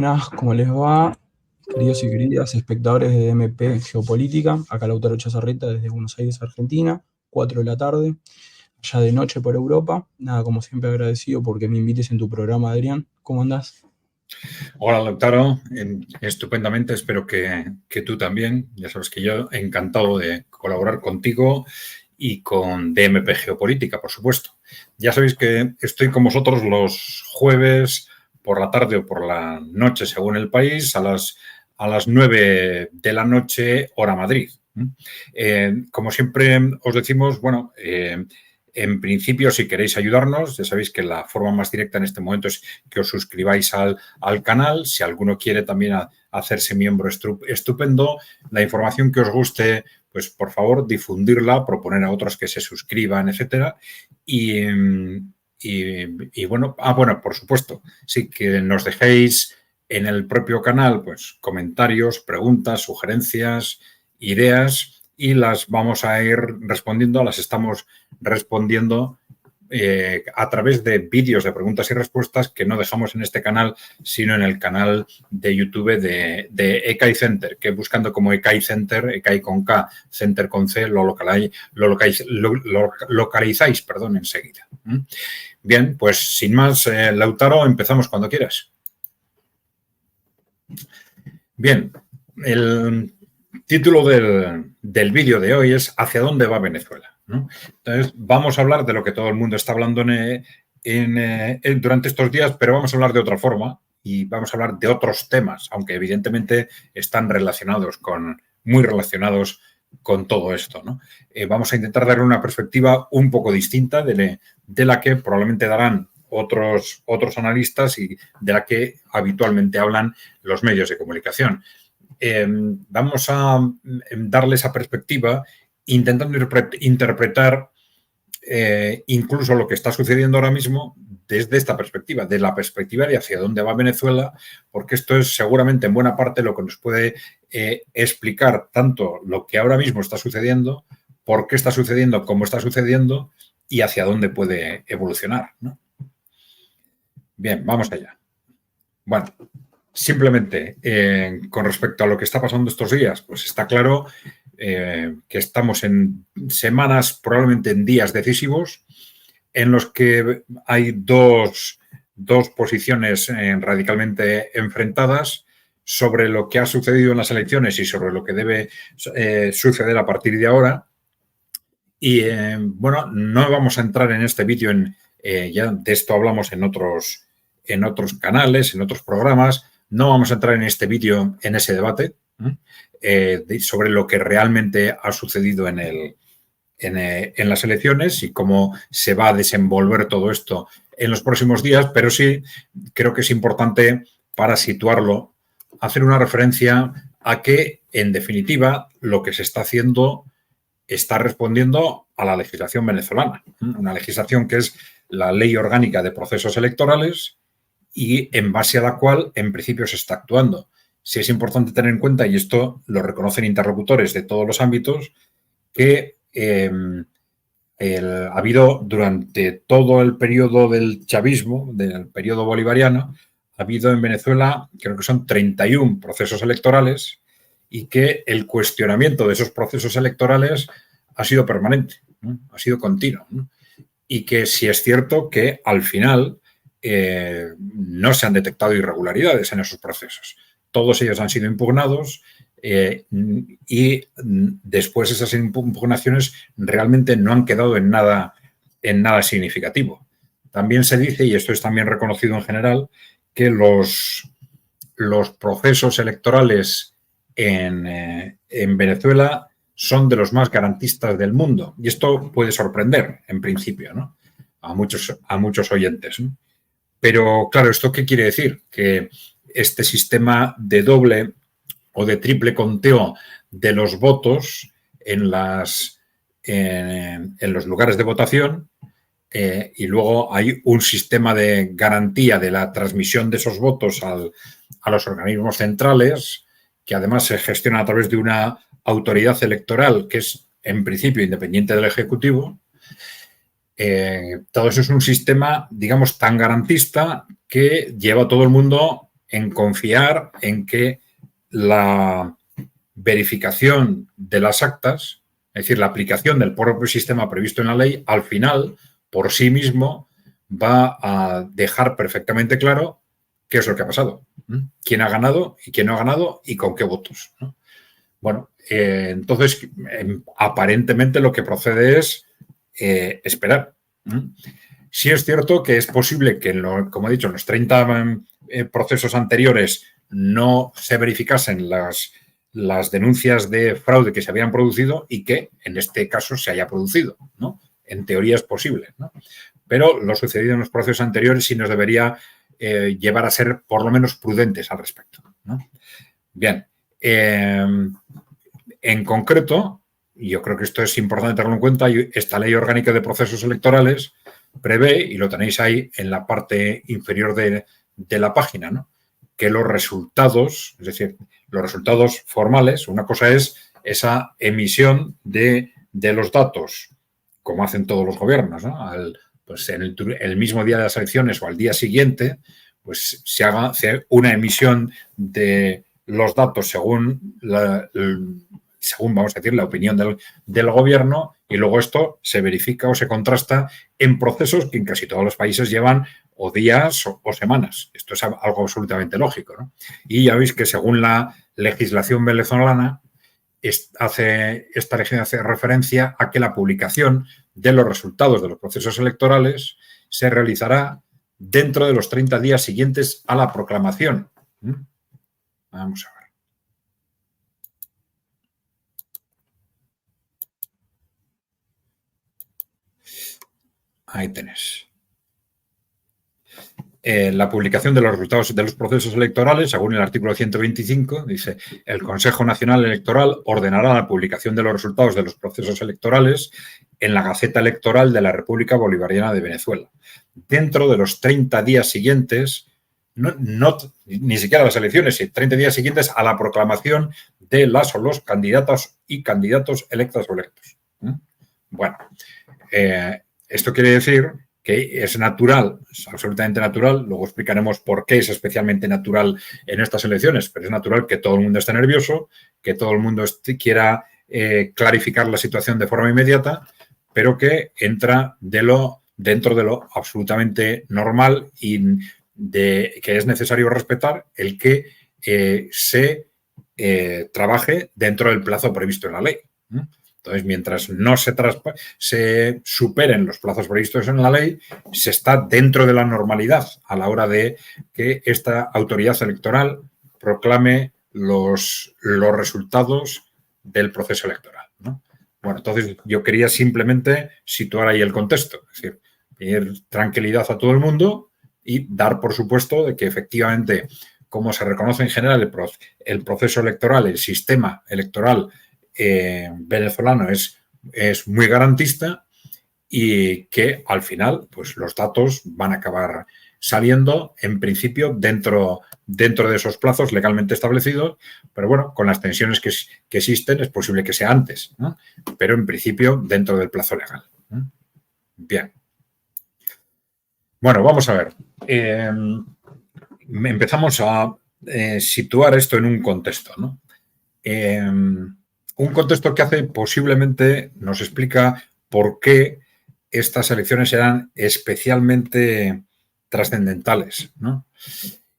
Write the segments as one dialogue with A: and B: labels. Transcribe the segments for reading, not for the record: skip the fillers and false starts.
A: Buenas, ¿cómo les va? Queridos y queridas espectadores de MP Geopolítica, acá Lautaro Chazarreta desde Buenos Aires, Argentina, 4 de la tarde, ya de noche por Europa. Nada, como siempre agradecido porque me invites en tu programa, Adrián. ¿Cómo andás?
B: Hola, Lautaro. Estupendamente, espero que tú también. Ya sabes que yo encantado de colaborar contigo y con DMP Geopolítica, por supuesto. Ya sabéis que estoy con vosotros los jueves por la tarde o por la noche, según el país, a las 9 de la noche, hora Madrid. Como siempre os decimos, bueno, en principio, si queréis ayudarnos, ya sabéis que la forma más directa en este momento es que os suscribáis al canal. Si alguno quiere también hacerse miembro, estupendo. La información que os guste, pues por favor, difundirla, proponer a otros que se suscriban, etcétera. Y bueno, bueno, por supuesto, sí que nos dejéis en el propio canal, pues comentarios, preguntas, sugerencias, ideas, y las vamos a ir respondiendo, las estamos respondiendo a través de vídeos de preguntas y respuestas que no dejamos en este canal, sino en el canal de YouTube de ECAI Center, que buscando como ECAI Center, ECAI con K, Center con C, lo localizáis, perdón, enseguida. Bien, pues sin más, Lautaro, empezamos cuando quieras. Bien, el título del vídeo de hoy es ¿Hacia dónde va Venezuela? ¿No? Entonces, vamos a hablar de lo que todo el mundo está hablando durante estos días, pero vamos a hablar de otra forma y vamos a hablar de otros temas, aunque evidentemente están muy relacionados con todo esto, ¿no? Vamos a intentar darle una perspectiva un poco distinta de la que probablemente darán otros analistas y de la que habitualmente hablan los medios de comunicación. Vamos a darle esa perspectiva intentando interpretar incluso lo que está sucediendo ahora mismo desde esta perspectiva, de la perspectiva de hacia dónde va Venezuela, porque esto es seguramente en buena parte lo que nos puede explicar tanto lo que ahora mismo está sucediendo, por qué está sucediendo, cómo está sucediendo y hacia dónde puede evolucionar, ¿no? Bien, vamos allá. Bueno, simplemente con respecto a lo que está pasando estos días, pues está claro que estamos en semanas, probablemente en días decisivos, en los que hay dos posiciones radicalmente enfrentadas sobre lo que ha sucedido en las elecciones y sobre lo que debe suceder a partir de ahora. Y bueno, no vamos a entrar en este vídeo, ya de esto hablamos en otros canales, en otros programas. No vamos a entrar en este vídeo en ese debate sobre lo que realmente ha sucedido en las elecciones y cómo se va a desenvolver todo esto en los próximos días, pero sí creo que es importante, para situarlo, hacer una referencia a que, en definitiva, lo que se está haciendo está respondiendo a la legislación venezolana, una legislación que es la Ley Orgánica de Procesos Electorales y en base a la cual, en principio, se está actuando. Sí es importante tener en cuenta, y esto lo reconocen interlocutores de todos los ámbitos, que ha habido durante todo el periodo del chavismo, del periodo bolivariano, ha habido en Venezuela, creo que son 31 procesos electorales, y que el cuestionamiento de esos procesos electorales ha sido permanente, ¿no? Ha sido continuo, ¿no? Y que sí es cierto que al final no se han detectado irregularidades en esos procesos. Todos ellos han sido impugnados y después esas impugnaciones realmente no han quedado en nada significativo. También se dice, y esto es también reconocido en general, que los procesos electorales en Venezuela son de los más garantistas del mundo. Y esto puede sorprender, en principio, ¿no? a muchos oyentes, ¿no? Pero, claro, ¿esto qué quiere decir? Que este sistema de doble o de triple conteo de los votos en los lugares de votación y luego hay un sistema de garantía de la transmisión de esos votos a los organismos centrales, que además se gestiona a través de una autoridad electoral que es, en principio, independiente del Ejecutivo. Todo eso es un sistema, digamos, tan garantista que lleva a todo el mundo en confiar en que la verificación de las actas, es decir, la aplicación del propio sistema previsto en la ley, al final, por sí mismo, va a dejar perfectamente claro qué es lo que ha pasado, quién ha ganado y quién no ha ganado y con qué votos, ¿no? Bueno, entonces, aparentemente lo que procede es esperar. Sí es cierto que es posible que, como he dicho, en los 30 procesos anteriores no se verificasen las denuncias de fraude que se habían producido y que en este caso se haya producido, ¿no? En teoría es posible, ¿no? Pero lo sucedido en los procesos anteriores sí nos debería llevar a ser por lo menos prudentes al respecto, ¿no? Bien, en concreto, y yo creo que esto es importante tenerlo en cuenta, esta Ley Orgánica de Procesos Electorales prevé, y lo tenéis ahí en la parte inferior de la página, ¿no?, que los resultados, es decir, los resultados formales, una cosa es esa emisión de los datos, como hacen todos los gobiernos, ¿no? Pues en el mismo día de las elecciones o al día siguiente, pues se haga una emisión de los datos según vamos a decir, la opinión del gobierno, y luego esto se verifica o se contrasta en procesos que en casi todos los países llevan o días o semanas. Esto es algo absolutamente lógico, ¿no? Y ya veis que según la legislación venezolana, esta legislación hace referencia a que la publicación de los resultados de los procesos electorales se realizará dentro de los 30 días siguientes a la proclamación. Vamos a ver. Ahí tenés. La publicación de los resultados de los procesos electorales, según el artículo 125, dice: el Consejo Nacional Electoral ordenará la publicación de los resultados de los procesos electorales en la Gaceta Electoral de la República Bolivariana de Venezuela, dentro de los 30 días siguientes, ni siquiera las elecciones, 30 días siguientes a la proclamación de las o los candidatas y candidatos electas o electos. Bueno, esto quiere decir que es natural, es absolutamente natural, luego explicaremos por qué es especialmente natural en estas elecciones, pero es natural que todo el mundo esté nervioso, que todo el mundo quiera clarificar la situación de forma inmediata, pero que entra dentro de lo absolutamente normal y que es necesario respetar el que se trabaje dentro del plazo previsto en la ley. Entonces, mientras no se superen los plazos previstos en la ley, se está dentro de la normalidad a la hora de que esta autoridad electoral proclame los resultados del proceso electoral, ¿no? Bueno, entonces yo quería simplemente situar ahí el contexto, es decir, pedir tranquilidad a todo el mundo y dar por supuesto de que efectivamente, como se reconoce en general el proceso electoral, el sistema electoral venezolano es muy garantista y que al final pues los datos van a acabar saliendo en principio dentro de esos plazos legalmente establecidos, pero bueno, con las tensiones que existen es posible que sea antes, ¿no? Pero en principio dentro del plazo legal. Bien. Bueno, vamos a ver. Empezamos a situar esto en un contexto, ¿no? Un contexto que posiblemente nos explica por qué estas elecciones eran especialmente trascendentales, ¿no?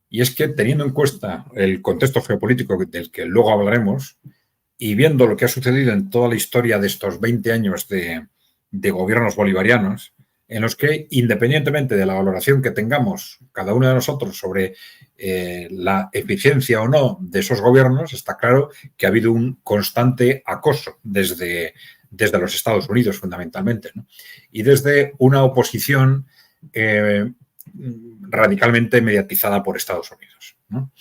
B: Y es que, teniendo en cuenta el contexto geopolítico del que luego hablaremos y viendo lo que ha sucedido en toda la historia de estos 20 años de gobiernos bolivarianos, en los que, independientemente de la valoración que tengamos cada uno de nosotros sobre la eficiencia o no de esos gobiernos, está claro que ha habido un constante acoso desde los Estados Unidos, fundamentalmente, ¿no? Y desde una oposición radicalmente mediatizada por Estados Unidos, ¿no?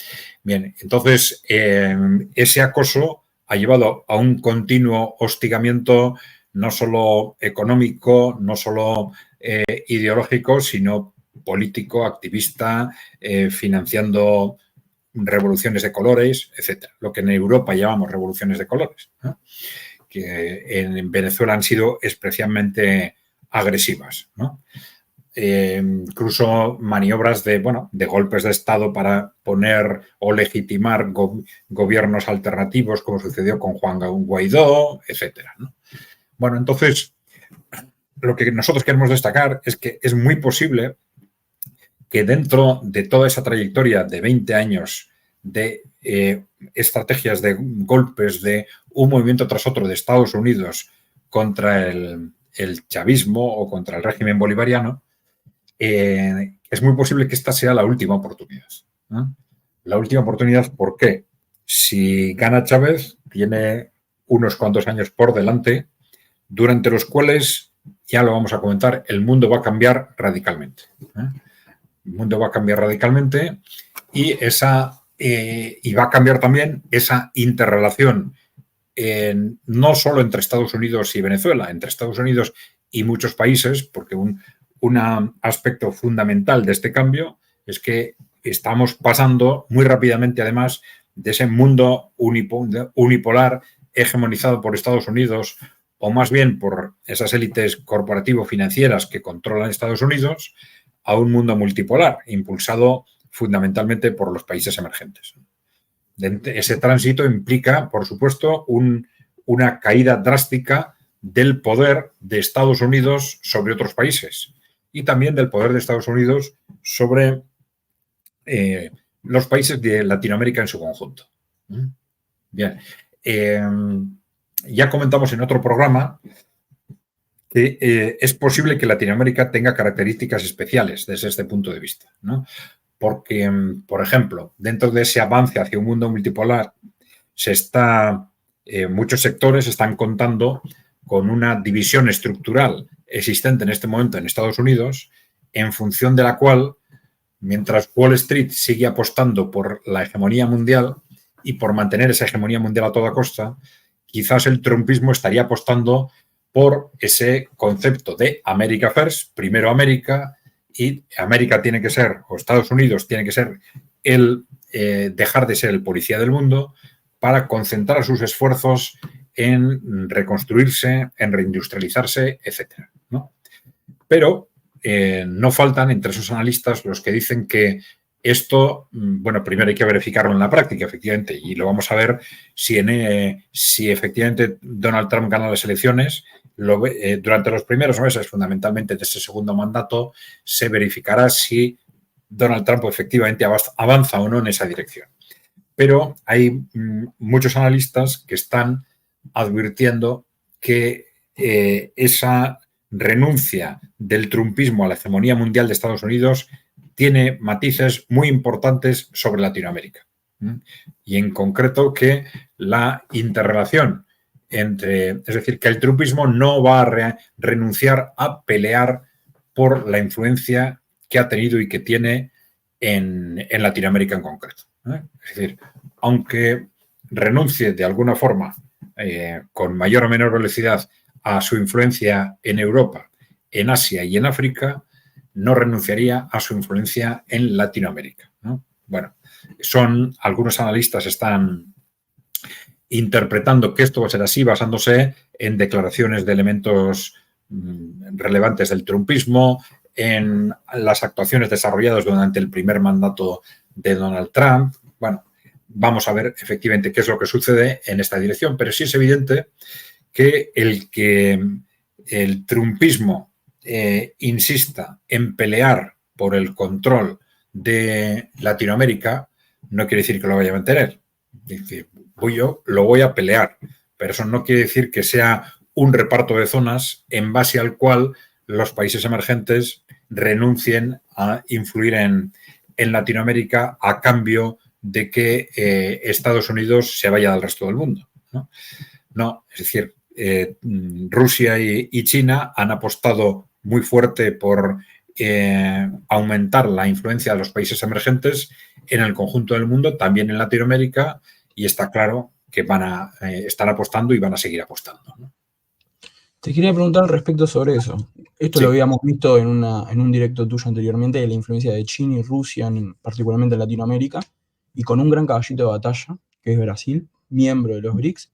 B: Bien, entonces ese acoso ha llevado a un continuo hostigamiento no solo económico, no solo ideológico, sino político, activista, financiando revoluciones de colores, etcétera. Lo que en Europa llamamos revoluciones de colores, ¿no? Que en Venezuela han sido especialmente agresivas, ¿no? incluso maniobras de, bueno, de golpes de Estado para poner o legitimar gobiernos alternativos, como sucedió con Juan Guaidó, etcétera, ¿no? Bueno, entonces, lo que nosotros queremos destacar es que es muy posible que dentro de toda esa trayectoria de 20 años de estrategias de golpes de un movimiento tras otro de Estados Unidos contra el chavismo o contra el régimen bolivariano, es muy posible que esta sea la última oportunidad, ¿no? La última oportunidad, ¿por qué? Si gana Chávez, tiene unos cuantos años por delante, durante los cuales, ya lo vamos a comentar, el mundo va a cambiar radicalmente. El mundo va a cambiar radicalmente y va a cambiar también esa interrelación no solo entre Estados Unidos y Venezuela, entre Estados Unidos y muchos países, porque un aspecto fundamental de este cambio es que estamos pasando muy rápidamente, además, de ese mundo unipolar hegemonizado por Estados Unidos, o más bien por esas élites corporativo-financieras que controlan Estados Unidos, a un mundo multipolar, impulsado fundamentalmente por los países emergentes. Ese tránsito implica, por supuesto, una caída drástica del poder de Estados Unidos sobre otros países y también del poder de Estados Unidos sobre los países de Latinoamérica en su conjunto. Bien. Ya comentamos en otro programa que es posible que Latinoamérica tenga características especiales desde este punto de vista, ¿no? Porque, por ejemplo, dentro de ese avance hacia un mundo multipolar, muchos sectores están contando con una división estructural existente en este momento en Estados Unidos, en función de la cual, mientras Wall Street sigue apostando por la hegemonía mundial y por mantener esa hegemonía mundial a toda costa, quizás el trumpismo estaría apostando por ese concepto de America First, primero América, y América tiene que ser, o Estados Unidos tiene que ser dejar de ser el policía del mundo para concentrar sus esfuerzos en reconstruirse, en reindustrializarse, etcétera, ¿no? Pero no faltan entre esos analistas los que dicen que esto, bueno, primero hay que verificarlo en la práctica, efectivamente, y lo vamos a ver si efectivamente Donald Trump gana las elecciones. Durante los primeros meses, fundamentalmente de ese segundo mandato, se verificará si Donald Trump efectivamente avanza o no en esa dirección. Pero hay muchos analistas que están advirtiendo que esa renuncia del trumpismo a la hegemonía mundial de Estados Unidos tiene matices muy importantes sobre Latinoamérica. Y en concreto que la interrelación es decir, que el trumpismo no va a renunciar a pelear por la influencia que ha tenido y que tiene en Latinoamérica en concreto. Es decir, aunque renuncie de alguna forma con mayor o menor velocidad a su influencia en Europa, en Asia y en África, no renunciaría a su influencia en Latinoamérica, ¿no? Bueno, algunos analistas están interpretando que esto va a ser así basándose en declaraciones de elementos relevantes del trumpismo, en las actuaciones desarrolladas durante el primer mandato de Donald Trump. Bueno, vamos a ver efectivamente qué es lo que sucede en esta dirección, pero sí es evidente que el trumpismo insista en pelear por el control de Latinoamérica no quiere decir que lo vaya a mantener. Es decir, yo lo voy a pelear, pero eso no quiere decir que sea un reparto de zonas en base al cual los países emergentes renuncien a influir en Latinoamérica a cambio de que Estados Unidos se vaya del resto del mundo, ¿no? No, es decir, Rusia y China han apostado muy fuerte por aumentar la influencia de los países emergentes en el conjunto del mundo, también en Latinoamérica, y está claro que están apostando y van a seguir apostando, ¿no?
A: Te quería preguntar respecto sobre eso. Esto
B: Sí.
A: lo habíamos visto en un directo tuyo anteriormente, de la influencia de China y Rusia, particularmente en Latinoamérica, y con un gran caballito de batalla, que es Brasil, miembro de los BRICS,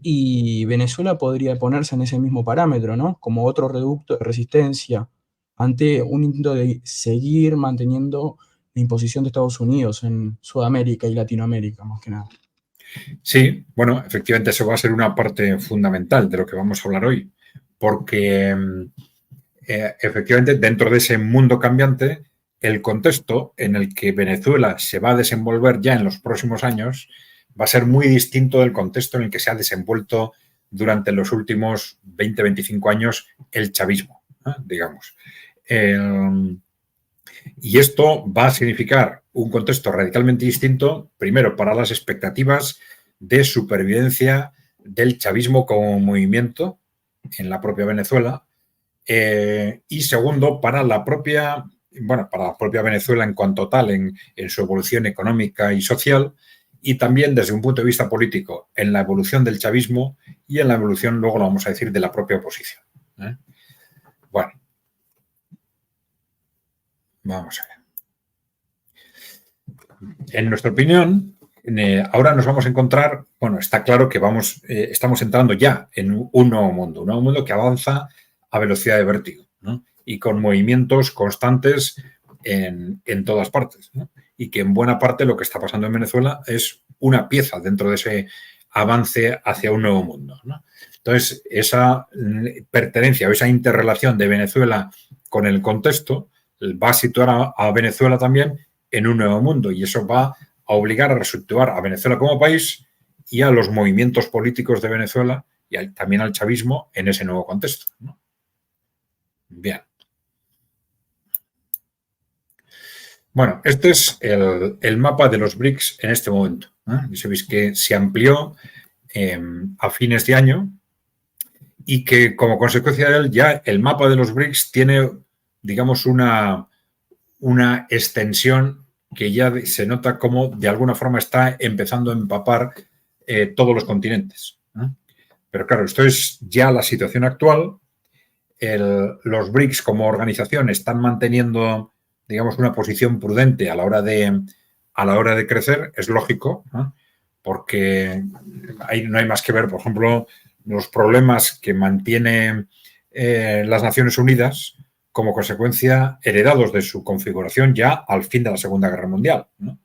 A: y Venezuela podría ponerse en ese mismo parámetro, ¿no? Como otro reducto de resistencia ante un intento de seguir manteniendo la imposición de Estados Unidos en Sudamérica y Latinoamérica, más que nada.
B: Sí, bueno, efectivamente eso va a ser una parte fundamental de lo que vamos a hablar hoy, porque efectivamente dentro de ese mundo cambiante, el contexto en el que Venezuela se va a desenvolver ya en los próximos años va a ser muy distinto del contexto en el que se ha desenvuelto durante los últimos 20-25 años el chavismo, digamos. Y esto va a significar un contexto radicalmente distinto, primero, para las expectativas de supervivencia del chavismo como movimiento en la propia Venezuela, y segundo, para la propia Venezuela en cuanto tal, en su evolución económica y social, y también desde un punto de vista político, en la evolución del chavismo y en la evolución, luego lo vamos a decir, de la propia oposición. Bueno, vamos allá. En nuestra opinión, ahora nos vamos a encontrar, bueno, está claro que estamos entrando ya en un nuevo mundo que avanza a velocidad de vértigo, ¿no? Y con movimientos constantes en todas partes, ¿no? Y que en buena parte lo que está pasando en Venezuela es una pieza dentro de ese avance hacia un nuevo mundo, ¿no? Entonces, esa pertenencia o esa interrelación de Venezuela con el contexto va a situar a Venezuela también en un nuevo mundo, y eso va a obligar a reestructurar a Venezuela como país y a los movimientos políticos de Venezuela y también al chavismo en ese nuevo contexto, ¿no? Bien. Bueno, este es el mapa de los BRICS en este momento, ¿eh? Y sabéis que se amplió a fines de año y que como consecuencia de él ya el mapa de los BRICS tiene, digamos, una extensión que ya se nota como de alguna forma está empezando a empapar todos los continentes, ¿no? Pero claro, esto es ya la situación actual. Los BRICS como organización están manteniendo, digamos, una posición prudente a la hora de crecer, es lógico, ¿no? Porque no hay más que ver, por ejemplo, los problemas que mantiene las Naciones Unidas como consecuencia heredados de su configuración ya al fin de la Segunda Guerra Mundial, ¿no?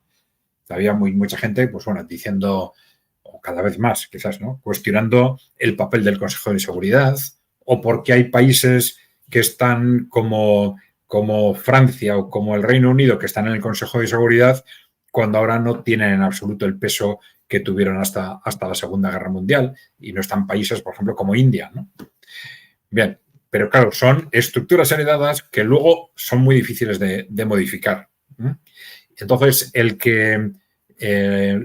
B: Había mucha gente, pues bueno, diciendo, o cada vez más quizás, ¿no?, cuestionando el papel del Consejo de Seguridad, o porque hay países que están como Francia o como el Reino Unido que están en el Consejo de Seguridad cuando ahora no tienen en absoluto el peso que tuvieron hasta la Segunda Guerra Mundial, y no están países, por ejemplo, como India, ¿no? Bien, pero claro, son estructuras heredadas que luego son muy difíciles de modificar, ¿eh? Entonces, el que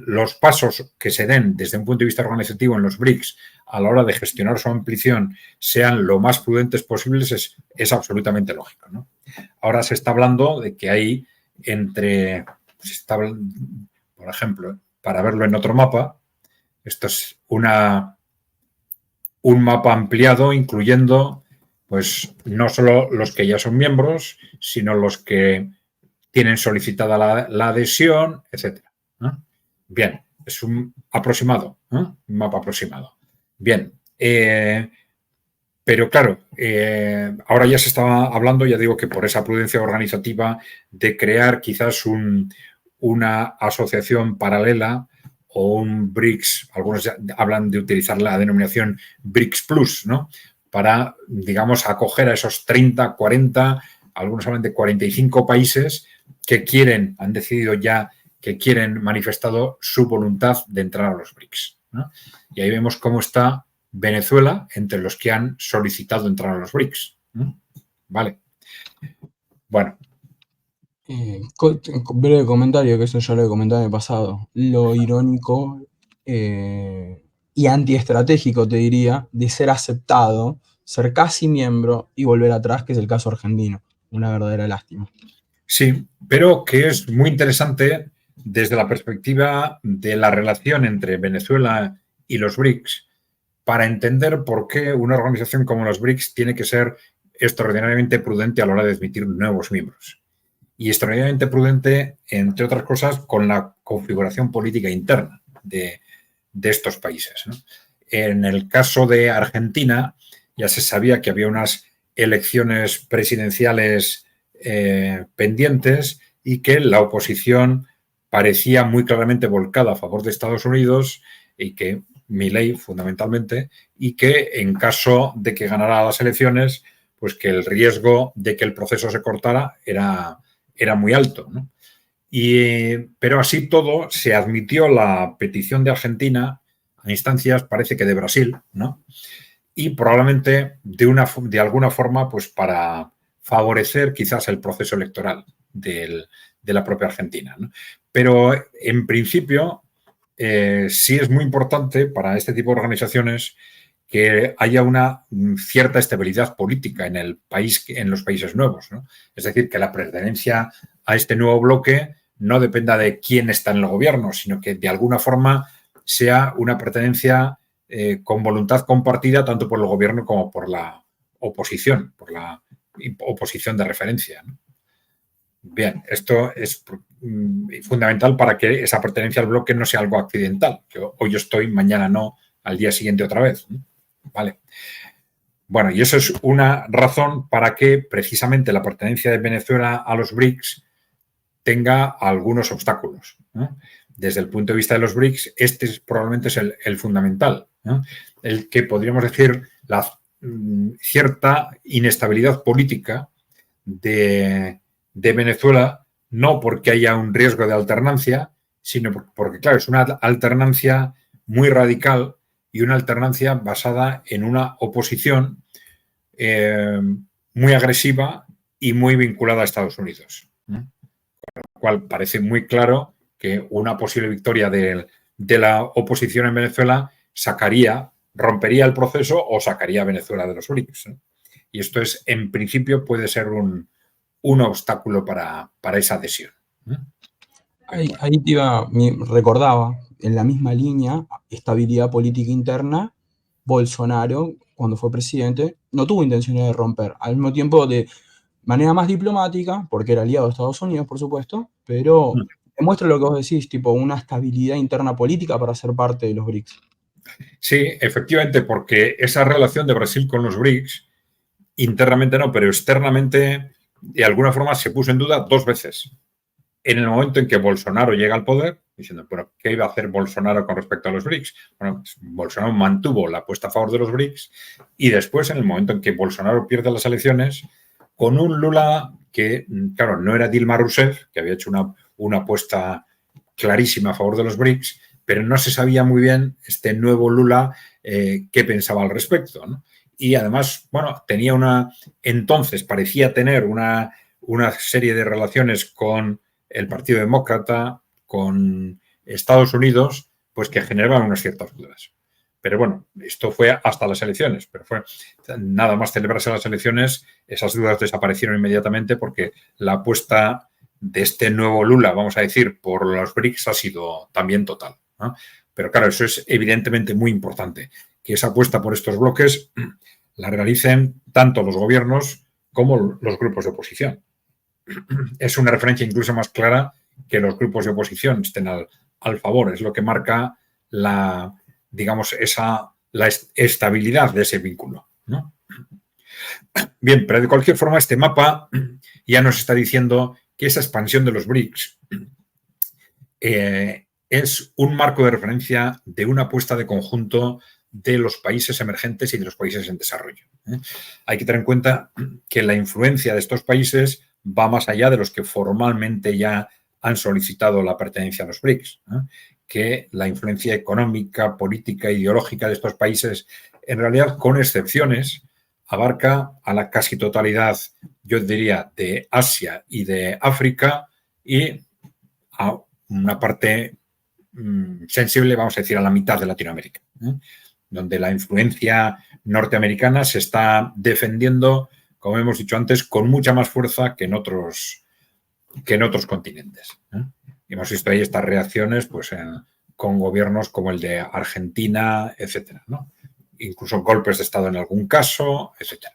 B: los pasos que se den desde un punto de vista organizativo en los BRICS a la hora de gestionar su ampliación sean lo más prudentes posibles es absolutamente lógico, ¿no? Ahora se está hablando de que hay por ejemplo, para verlo en otro mapa, esto es un mapa ampliado incluyendo, pues, no solo los que ya son miembros, sino los que tienen solicitada la adhesión, etcétera, ¿no? Bien, es un aproximado, ¿no?, un mapa aproximado. Bien, pero claro, ahora ya se estaba hablando, ya digo que por esa prudencia organizativa, de crear quizás una asociación paralela o un BRICS, algunos hablan de utilizar la denominación BRICS Plus, ¿no?, para, digamos, acoger a esos 30, 40, algunos hablan de 45 países que han decidido ya, que quieren manifestado su voluntad de entrar a los BRICS, ¿no? Y ahí vemos cómo está Venezuela entre los que han solicitado entrar a los BRICS, ¿no? Vale. Bueno.
A: Breve comentario, que eso ya lo he comentado en el pasado. Lo irónico y antiestratégico, te diría, de ser aceptado, ser casi miembro y volver atrás, que es el caso argentino. Una verdadera lástima.
B: Sí, pero que es muy interesante desde la perspectiva de la relación entre Venezuela y los BRICS, para entender por qué una organización como los BRICS tiene que ser extraordinariamente prudente a la hora de admitir nuevos miembros. Y extraordinariamente prudente, entre otras cosas, con la configuración política interna de estos países, ¿no? En el caso de Argentina, ya se sabía que había unas elecciones presidenciales pendientes y que la oposición parecía muy claramente volcada a favor de Estados Unidos y que Milei fundamentalmente, y que en caso de que ganara las elecciones, pues que el riesgo de que el proceso se cortara era muy alto, ¿no? Pero así todo se admitió la petición de Argentina a instancias, parece que de Brasil, ¿no? Y probablemente de alguna forma pues para favorecer quizás el proceso electoral de la propia Argentina, ¿no? Pero en principio sí es muy importante para este tipo de organizaciones que haya una cierta estabilidad política en el país, en los países nuevos, ¿no? Es decir, que la pertenencia a este nuevo bloque no dependa de quién está en el gobierno, sino que de alguna forma sea una pertenencia con voluntad compartida tanto por el gobierno como por la oposición de referencia, ¿no? Bien, esto es fundamental para que esa pertenencia al bloque no sea algo accidental, que hoy yo estoy, mañana no, al día siguiente otra vez, ¿no? Vale. Bueno, y eso es una razón para que precisamente la pertenencia de Venezuela a los BRICS tenga algunos obstáculos, ¿no? Desde el punto de vista de los BRICS, este probablemente es el fundamental, ¿no? El que podríamos decir la cierta inestabilidad política de Venezuela, no porque haya un riesgo de alternancia, sino porque, claro, es una alternancia muy radical y una alternancia basada en una oposición muy agresiva y muy vinculada a Estados Unidos, ¿no? Con lo cual parece muy claro que una posible victoria de la oposición en Venezuela rompería el proceso o sacaría a Venezuela de los BRICS, ¿no? Y esto es, en principio, puede ser un obstáculo para esa adhesión.
A: Ahí recordaba, en la misma línea, estabilidad política interna, Bolsonaro, cuando fue presidente, no tuvo intenciones de romper, al mismo tiempo de manera más diplomática, porque era aliado de Estados Unidos, por supuesto, pero demuestra lo que vos decís, tipo una estabilidad interna política para ser parte de los BRICS.
B: Sí, efectivamente, porque esa relación de Brasil con los BRICS, internamente no, pero externamente, de alguna forma se puso en duda dos veces. En el momento en que Bolsonaro llega al poder, diciendo, pero ¿qué iba a hacer Bolsonaro con respecto a los BRICS? Bueno, pues Bolsonaro mantuvo la apuesta a favor de los BRICS y después, en el momento en que Bolsonaro pierde las elecciones, con un Lula que, claro, no era Dilma Rousseff, que había hecho una apuesta clarísima a favor de los BRICS, pero no se sabía muy bien este nuevo Lula qué pensaba al respecto, ¿no? Y además, bueno, entonces parecía tener una serie de relaciones con el Partido Demócrata, con Estados Unidos, pues que generaban unas ciertas dudas. Pero bueno, esto fue hasta las elecciones, pero fue nada más celebrarse las elecciones, esas dudas desaparecieron inmediatamente porque la apuesta de este nuevo Lula, vamos a decir, por los BRICS ha sido también total, ¿no? Pero claro, eso es evidentemente muy importante, que esa apuesta por estos bloques la realicen tanto los gobiernos como los grupos de oposición. Es una referencia incluso más clara que los grupos de oposición estén al favor. Es lo que marca la estabilidad de ese vínculo, ¿no? Bien, pero de cualquier forma este mapa ya nos está diciendo que esa expansión de los BRICS es un marco de referencia de una apuesta de conjunto de los países emergentes y de los países en desarrollo. Hay que tener en cuenta que la influencia de estos países va más allá de los que formalmente ya han solicitado la pertenencia a los BRICS, ¿no? Que la influencia económica, política, ideológica de estos países, en realidad, con excepciones, abarca a la casi totalidad, yo diría, de Asia y de África y a una parte sensible, vamos a decir, a la mitad de Latinoamérica, donde la influencia norteamericana se está defendiendo, como hemos dicho antes, con mucha más fuerza que en otros continentes. Hemos visto ahí estas reacciones pues, con gobiernos como el de Argentina, etcétera, ¿no? Incluso golpes de Estado en algún caso, etcétera.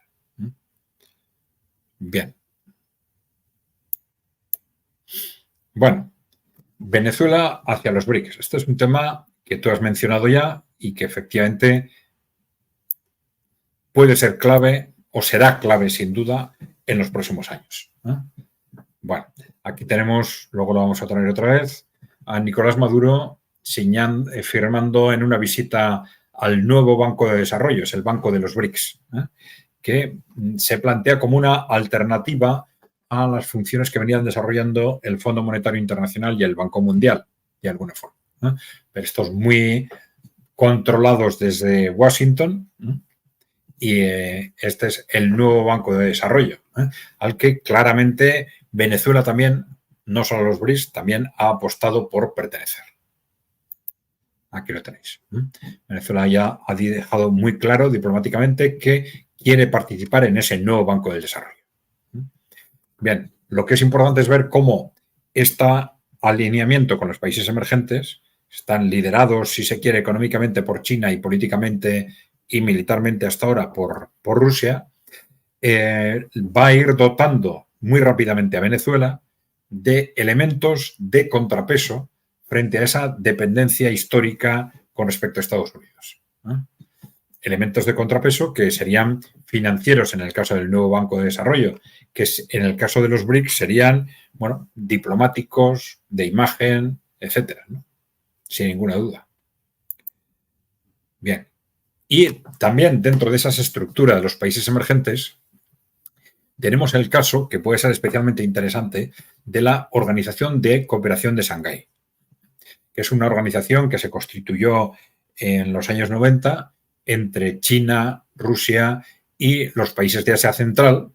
B: Bien. Bueno, Venezuela hacia los BRICS. Este es un tema que tú has mencionado ya y que efectivamente puede ser clave o será clave sin duda en los próximos años. Bueno, aquí tenemos, luego lo vamos a traer otra vez, a Nicolás Maduro firmando en una visita al nuevo Banco de Desarrollo, es el Banco de los BRICS, que se plantea como una alternativa a las funciones que venían desarrollando el Fondo Monetario Internacional y el Banco Mundial, de alguna forma. Pero estos muy controlados desde Washington, y este es el nuevo Banco de Desarrollo, al que claramente Venezuela también, no solo los BRICS, también ha apostado por pertenecer. Aquí lo tenéis. Venezuela ya ha dejado muy claro diplomáticamente que quiere participar en ese nuevo Banco del Desarrollo. Bien, lo que es importante es ver cómo este alineamiento con los países emergentes están liderados, si se quiere, económicamente por China y políticamente y militarmente hasta ahora por Rusia, va a ir dotando muy rápidamente a Venezuela de elementos de contrapeso frente a esa dependencia histórica con respecto a Estados Unidos. Elementos de contrapeso que serían financieros en el caso del nuevo Banco de Desarrollo, que en el caso de los BRICS serían, bueno, diplomáticos, de imagen, etcétera, ¿no? Sin ninguna duda. Bien. Y también dentro de esas estructuras de los países emergentes tenemos el caso, que puede ser especialmente interesante, de la Organización de Cooperación de Shanghái, que es una organización que se constituyó en los años 90 entre China, Rusia y los países de Asia Central.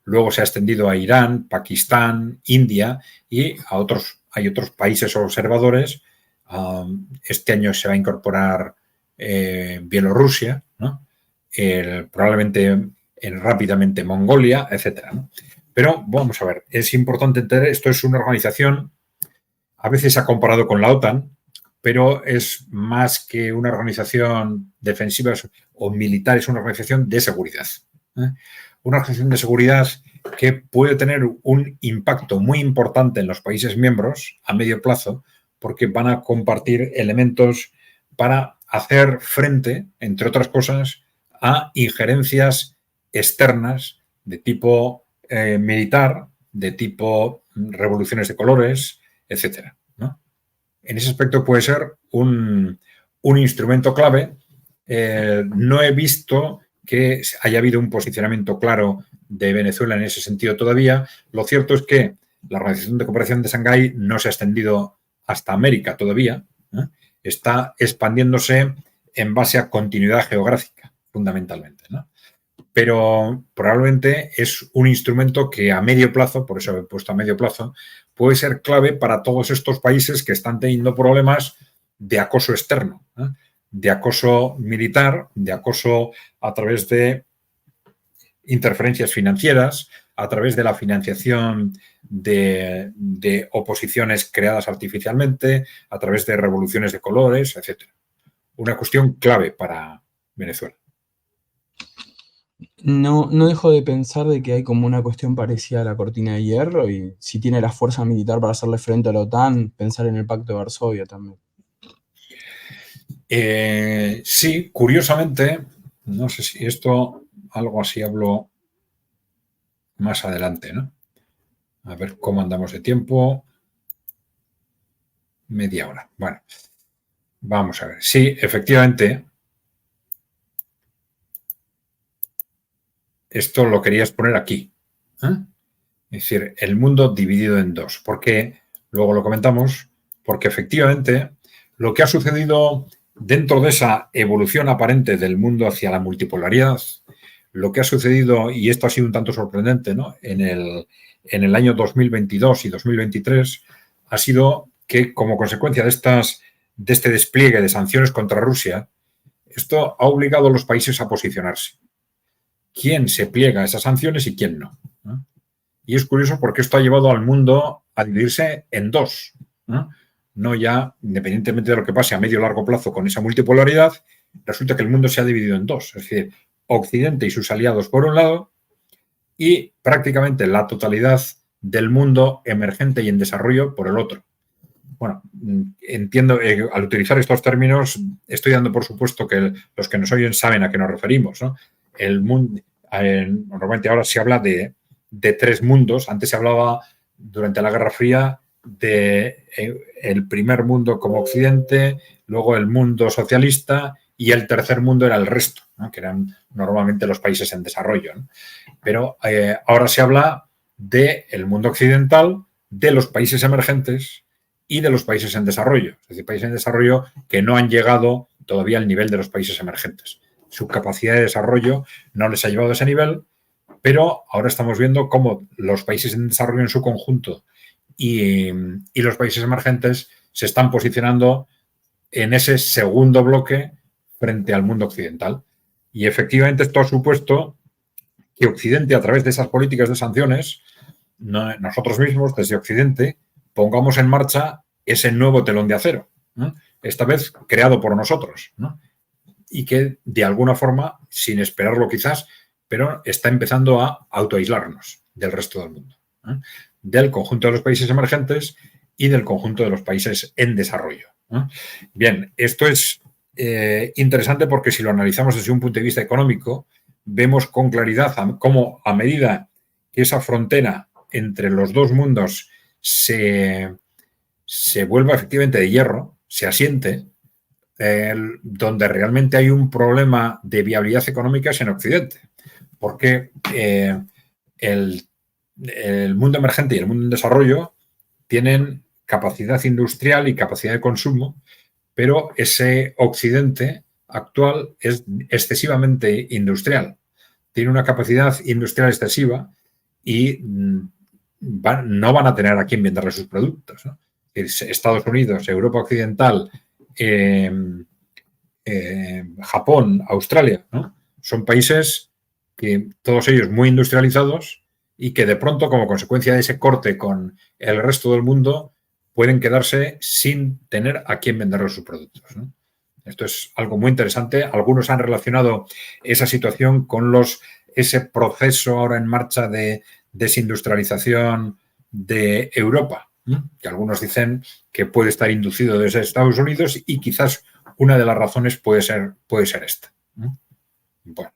B: Luego se ha extendido a Irán, Pakistán, India y hay otros países observadores. Este año se va a incorporar Bielorrusia, ¿no? Probablemente rápidamente Mongolia, etcétera, ¿no? Pero vamos a ver, es importante entender, esto es una organización, a veces se ha comparado con la OTAN, pero es más que una organización defensiva o militar, es una organización de seguridad. Una organización de seguridad que puede tener un impacto muy importante en los países miembros a medio plazo, porque van a compartir elementos para hacer frente, entre otras cosas, a injerencias externas de tipo militar, de tipo revoluciones de colores, etcétera, ¿no? En ese aspecto puede ser un instrumento clave. No he visto que haya habido un posicionamiento claro de Venezuela en ese sentido todavía. Lo cierto es que la Organización de Cooperación de Shanghái no se ha extendido hasta América todavía. Está expandiéndose en base a continuidad geográfica, fundamentalmente, ¿no? Pero probablemente es un instrumento que a medio plazo, por eso he puesto a medio plazo, puede ser clave para todos estos países que están teniendo problemas de acoso externo, ¿no? De acoso militar, de acoso a través de interferencias financieras, a través de la financiación de oposiciones creadas artificialmente, a través de revoluciones de colores, etc. Una cuestión clave para Venezuela.
A: No dejo de pensar de que hay como una cuestión parecida a la cortina de hierro y si tiene la fuerza militar para hacerle frente a la OTAN, pensar en el Pacto de Varsovia también.
B: Sí, curiosamente, no sé si esto, algo así hablo más adelante, ¿no? A ver cómo andamos de tiempo. Media hora. Bueno, vamos a ver. Sí, efectivamente, esto lo querías poner aquí. Es decir, el mundo dividido en dos. Porque, luego lo comentamos, porque efectivamente lo que ha sucedido dentro de esa evolución aparente del mundo hacia la multipolaridad, lo que ha sucedido, y esto ha sido un tanto sorprendente, ¿no? En el año 2022 y 2023, ha sido que como consecuencia de este despliegue de sanciones contra Rusia, esto ha obligado a los países a posicionarse. ¿Quién se pliega a esas sanciones y quién no? Y es curioso porque esto ha llevado al mundo a dividirse en dos. No ya, independientemente de lo que pase a medio o largo plazo con esa multipolaridad, resulta que el mundo se ha dividido en dos. Es decir, Occidente y sus aliados por un lado y prácticamente la totalidad del mundo emergente y en desarrollo por el otro. Bueno, entiendo, al utilizar estos términos, estoy dando por supuesto que los que nos oyen saben a qué nos referimos, ¿no? El mundo, normalmente ahora se habla de tres mundos. Antes se hablaba, durante la Guerra Fría, de el primer mundo como Occidente, luego el mundo socialista y el tercer mundo era el resto, ¿no? Que eran normalmente los países en desarrollo, ¿no? Pero ahora se habla del mundo occidental, de los países emergentes y de los países en desarrollo. Es decir, países en desarrollo que no han llegado todavía al nivel de los países emergentes. Su capacidad de desarrollo no les ha llevado a ese nivel, pero ahora estamos viendo cómo los países en desarrollo en su conjunto y los países emergentes se están posicionando en ese segundo bloque frente al mundo occidental. Y efectivamente esto ha supuesto que Occidente, a través de esas políticas de sanciones, nosotros mismos, desde Occidente, pongamos en marcha ese nuevo telón de acero, ¿no? Esta vez creado por nosotros, ¿no? Y que, de alguna forma, sin esperarlo quizás, pero está empezando a autoaislarnos del resto del mundo, ¿no? Del conjunto de los países emergentes y del conjunto de los países en desarrollo, ¿no? Bien, esto es interesante porque si lo analizamos desde un punto de vista económico, vemos con claridad cómo, a medida que esa frontera entre los dos mundos se vuelva efectivamente de hierro, se asiente, donde realmente hay un problema de viabilidad económica es en Occidente, porque el mundo emergente y el mundo en desarrollo tienen capacidad industrial y capacidad de consumo, pero ese Occidente actual es excesivamente industrial. Tiene una capacidad industrial excesiva y no van a tener a quién venderle sus productos, ¿no? Estados Unidos, Europa Occidental, Japón, Australia, ¿no? Son países que todos ellos muy industrializados y que de pronto, como consecuencia de ese corte con el resto del mundo, pueden quedarse sin tener a quién vender sus productos, ¿no? Esto es algo muy interesante. Algunos han relacionado esa situación con ese proceso ahora en marcha de desindustrialización de Europa, ¿no? Que algunos dicen que puede estar inducido desde Estados Unidos y quizás una de las razones puede ser esta, ¿no? Bueno,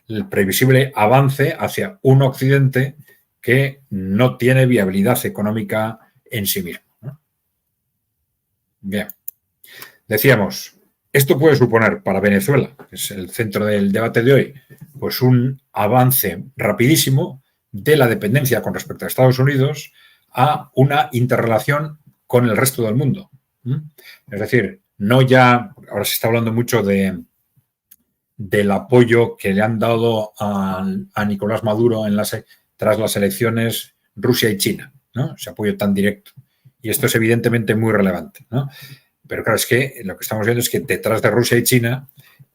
B: el previsible avance hacia un Occidente que no tiene viabilidad económica en sí mismo, ¿no? Bien, decíamos, esto puede suponer para Venezuela, que es el centro del debate de hoy, pues un avance rapidísimo de la dependencia con respecto a Estados Unidos a una interrelación con el resto del mundo. Es decir, no ya, ahora se está hablando mucho del apoyo que le han dado a Nicolás Maduro tras las elecciones Rusia y China, ¿no? Ese apoyo tan directo. Y esto es evidentemente muy relevante, ¿no? Pero claro, es que lo que estamos viendo es que detrás de Rusia y China,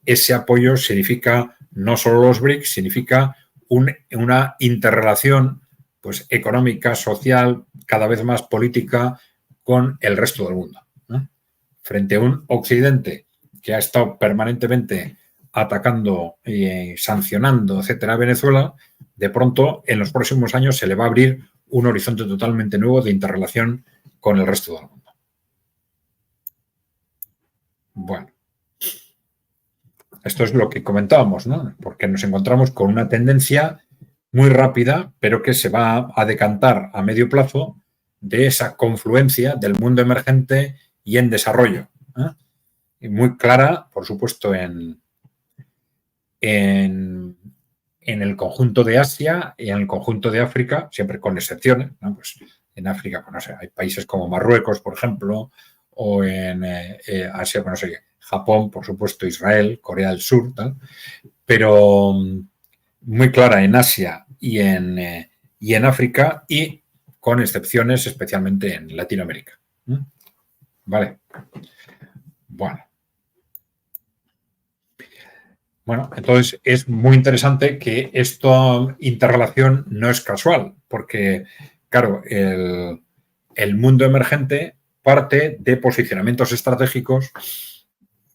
B: ese apoyo significa no solo los BRICS, significa una interrelación pues, económica, social, cada vez más política con el resto del mundo, ¿no? Frente a un Occidente que ha estado permanentemente atacando, sancionando, etcétera, a Venezuela, de pronto en los próximos años se le va a abrir un horizonte totalmente nuevo de interrelación con el resto del mundo. Bueno, esto es lo que comentábamos, ¿no? Porque nos encontramos con una tendencia muy rápida, pero que se va a decantar a medio plazo de esa confluencia del mundo emergente y en desarrollo, ¿eh? Y muy clara, por supuesto, en el conjunto de Asia y en el conjunto de África, siempre con excepciones, ¿no? Pues en África, pues no sé, hay países como Marruecos, por ejemplo, o en Asia, pues no sé, Japón, por supuesto, Israel, Corea del Sur, tal, pero muy clara en Asia y en África y con excepciones especialmente en Latinoamérica. Vale. Bueno, entonces es muy interesante que esta interrelación no es casual, porque, claro, el mundo emergente parte de posicionamientos estratégicos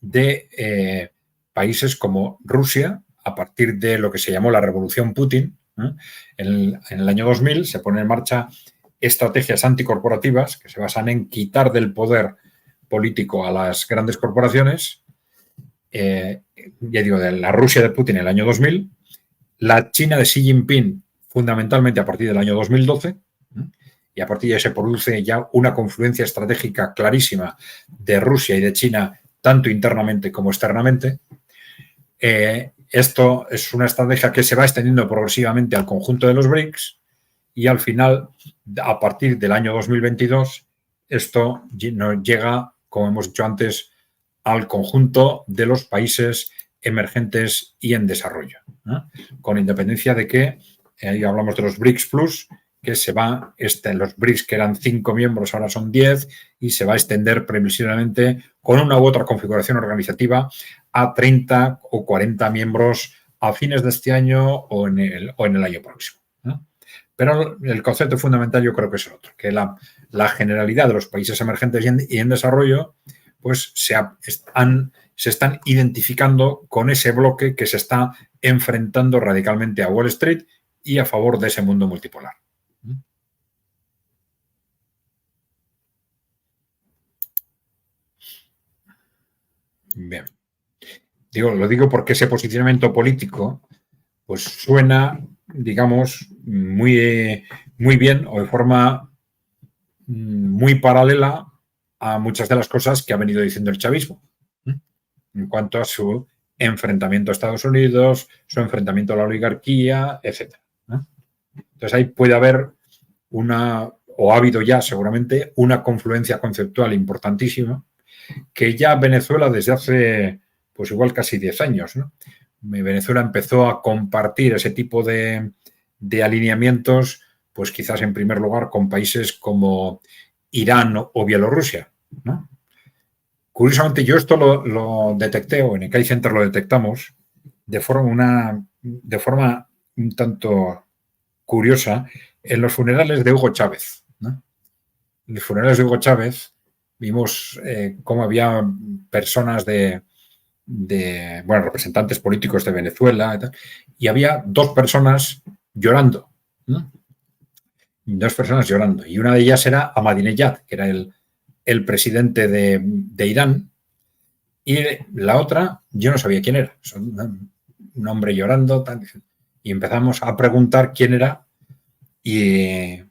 B: de países como Rusia, a partir de lo que se llamó la Revolución Putin, ¿eh? En el año 2000 se ponen en marcha estrategias anticorporativas que se basan en quitar del poder político a las grandes corporaciones, ya digo, de la Rusia de Putin en el año 2000, la China de Xi Jinping fundamentalmente a partir del año 2012, y a partir de ahí se produce ya una confluencia estratégica clarísima de Rusia y de China, tanto internamente como externamente. Esto es una estrategia que se va extendiendo progresivamente al conjunto de los BRICS y al final, a partir del año 2022, esto nos llega, como hemos dicho antes, al conjunto de los países emergentes y en desarrollo, ¿no? Con independencia de que, ahí hablamos de los BRICS Plus, que se va, los BRICS que eran 5 miembros ahora son 10 y se va a extender previsiblemente con una u otra configuración organizativa a 30 o 40 miembros a fines de este año o en el año próximo, ¿no? Pero el concepto fundamental yo creo que es el otro, que la generalidad de los países emergentes y en desarrollo pues se están identificando con ese bloque que se está enfrentando radicalmente a Wall Street y a favor de ese mundo multipolar. Bien. Lo digo porque ese posicionamiento político pues suena, digamos, muy, muy bien o de forma muy paralela a muchas de las cosas que ha venido diciendo el chavismo en cuanto a su enfrentamiento a Estados Unidos, su enfrentamiento a la oligarquía, etc. Entonces ahí puede haber o ha habido ya seguramente una confluencia conceptual importantísima que ya Venezuela desde hace pues igual casi 10 años, ¿no? Venezuela empezó a compartir ese tipo de alineamientos, pues quizás en primer lugar con países como Irán o Bielorrusia, ¿no? Curiosamente, yo esto lo detecté, o en el CAI Center lo detectamos, de forma un tanto curiosa en los funerales de Hugo Chávez, ¿no? En los funerales de Hugo Chávez vimos cómo había personas representantes políticos de Venezuela y había dos personas llorando, ¿no? Dos personas llorando. Y una de ellas era Ahmadinejad, que era el presidente de Irán, y la otra, yo no sabía quién era. Un hombre llorando, y empezamos a preguntar quién era, y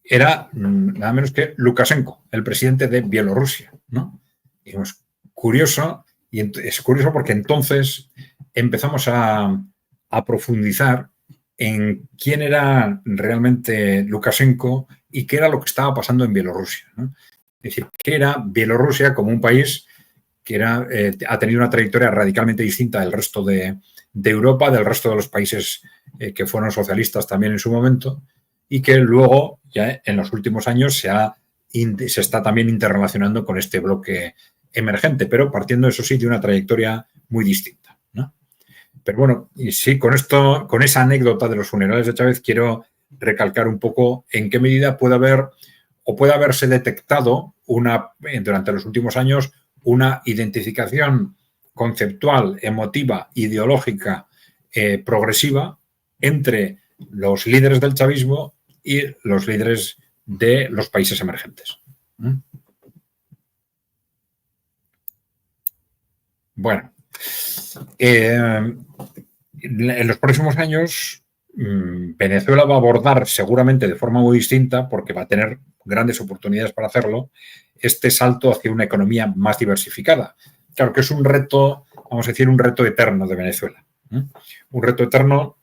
B: era nada menos que Lukashenko, el presidente de Bielorrusia, ¿no? Y dijimos, curioso, y es curioso porque entonces empezamos a profundizar en quién era realmente Lukashenko y qué era lo que estaba pasando en Bielorrusia, ¿no? Es decir, qué era Bielorrusia como un país que ha tenido una trayectoria radicalmente distinta del resto de Europa, del resto de los países que fueron socialistas también en su momento, y que luego, ya en los últimos años, se está también interrelacionando con este bloque emergente, pero partiendo, eso sí, de una trayectoria muy distinta, ¿no? Pero bueno, y sí, con esa anécdota de los funerales de Chávez, quiero recalcar un poco en qué medida puede haberse detectado durante los últimos años una identificación conceptual, emotiva, ideológica, progresiva entre los líderes del chavismo y los líderes de los países emergentes. Bueno, en los próximos años Venezuela va a abordar seguramente de forma muy distinta, porque va a tener grandes oportunidades para hacerlo, este salto hacia una economía más diversificada. Claro que es un reto, vamos a decir, un reto eterno de Venezuela. Un reto eterno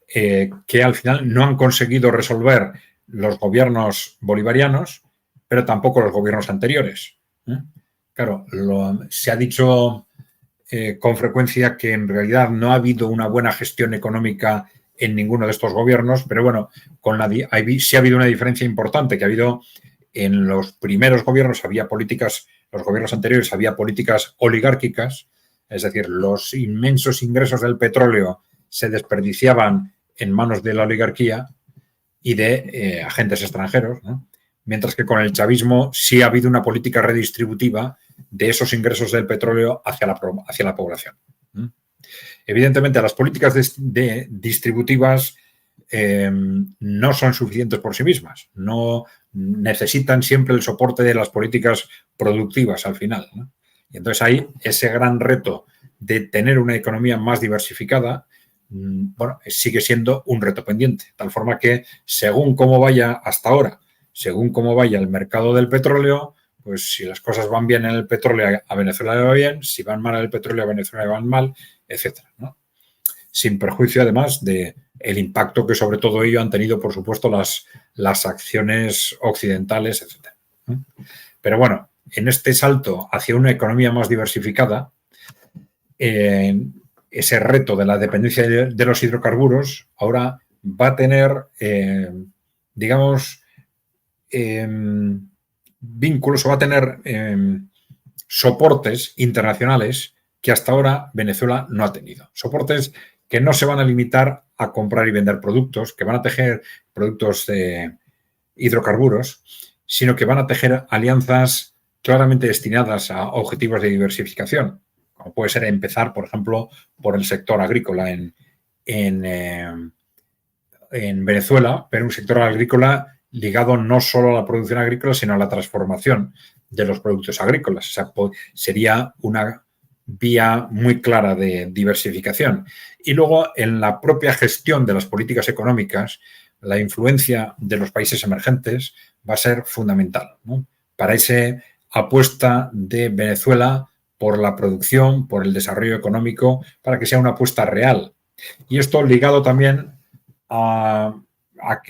B: que al final no han conseguido resolver los gobiernos bolivarianos, pero tampoco los gobiernos anteriores. Claro, se ha dicho con frecuencia que en realidad no ha habido una buena gestión económica en ninguno de estos gobiernos, pero bueno, sí ha habido una diferencia importante, que ha habido en los primeros gobiernos, los gobiernos anteriores había políticas oligárquicas, es decir, los inmensos ingresos del petróleo se desperdiciaban en manos de la oligarquía y de agentes extranjeros, ¿no? Mientras que con el chavismo sí ha habido una política redistributiva de esos ingresos del petróleo hacia la población. Evidentemente, las políticas distributivas no son suficientes por sí mismas, no necesitan siempre el soporte de las políticas productivas al final, ¿no? Y entonces hay ese gran reto de tener una economía más diversificada, bueno, sigue siendo un reto pendiente. De tal forma que según cómo vaya hasta ahora, según cómo vaya el mercado del petróleo, pues si las cosas van bien en el petróleo, a Venezuela le va bien, si van mal en el petróleo, a Venezuela le van mal, etcétera, ¿no? Sin perjuicio, además, del impacto que sobre todo ello han tenido, por supuesto, las acciones occidentales, etcétera. Pero bueno, en este salto hacia una economía más diversificada, ese reto de la dependencia de los hidrocarburos ahora va a tener, digamos, vínculos o va a tener soportes internacionales que hasta ahora Venezuela no ha tenido. Soportes que no se van a limitar a comprar y vender productos, que van a tejer productos de hidrocarburos, sino que van a tejer alianzas claramente destinadas a objetivos de diversificación, como puede ser empezar, por ejemplo, por el sector agrícola en Venezuela, pero un sector agrícola ligado no solo a la producción agrícola, sino a la transformación de los productos agrícolas. O sea, sería una vía muy clara de diversificación. Y luego, en la propia gestión de las políticas económicas, la influencia de los países emergentes va a ser fundamental, ¿no? Para esa apuesta de Venezuela por la producción, por el desarrollo económico, para que sea una apuesta real. Y esto ligado también a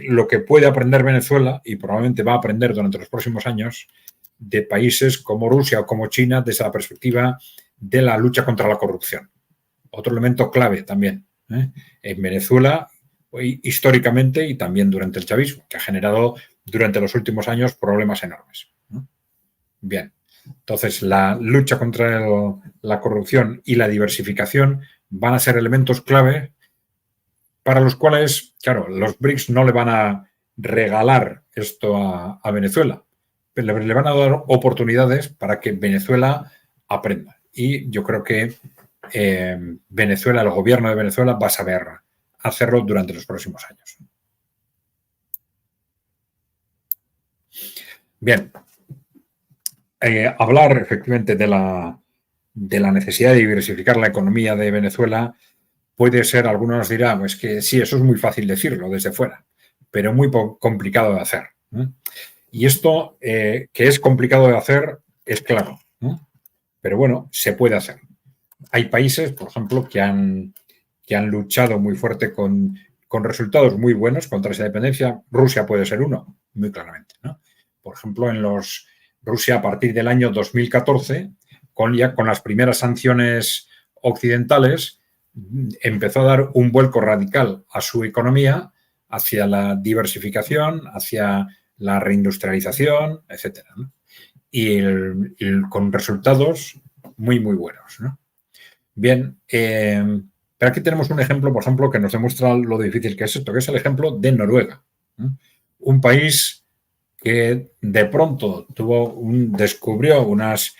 B: lo que puede aprender Venezuela, y probablemente va a aprender durante los próximos años, de países como Rusia o como China desde la perspectiva de la lucha contra la corrupción. Otro elemento clave también, en Venezuela, históricamente y también durante el chavismo, que ha generado durante los últimos años problemas enormes. Bien, entonces la lucha contra la corrupción y la diversificación van a ser elementos clave para los cuales, claro, los BRICS no le van a regalar esto a Venezuela, pero le van a dar oportunidades para que Venezuela aprenda. Y yo creo que Venezuela, el gobierno de Venezuela, va a saber hacerlo durante los próximos años. Bien, hablar efectivamente de la necesidad de diversificar la economía de Venezuela puede ser, algunos nos dirán, pues que sí, eso es muy fácil decirlo desde fuera, pero muy complicado de hacer. Y esto, que es complicado de hacer, es claro, pero bueno, se puede hacer. Hay países, por ejemplo, que han luchado muy fuerte con resultados muy buenos contra esa dependencia. Rusia puede ser uno, muy claramente, ¿no? Por ejemplo, Rusia a partir del año 2014, con las primeras sanciones occidentales, empezó a dar un vuelco radical a su economía hacia la diversificación, hacia la reindustrialización, etcétera, ¿no? Y con resultados muy, muy buenos, ¿no? Bien, pero aquí tenemos un ejemplo, por ejemplo, que nos demuestra lo difícil que es esto, que es el ejemplo de Noruega, ¿no? Un país que de pronto descubrió unas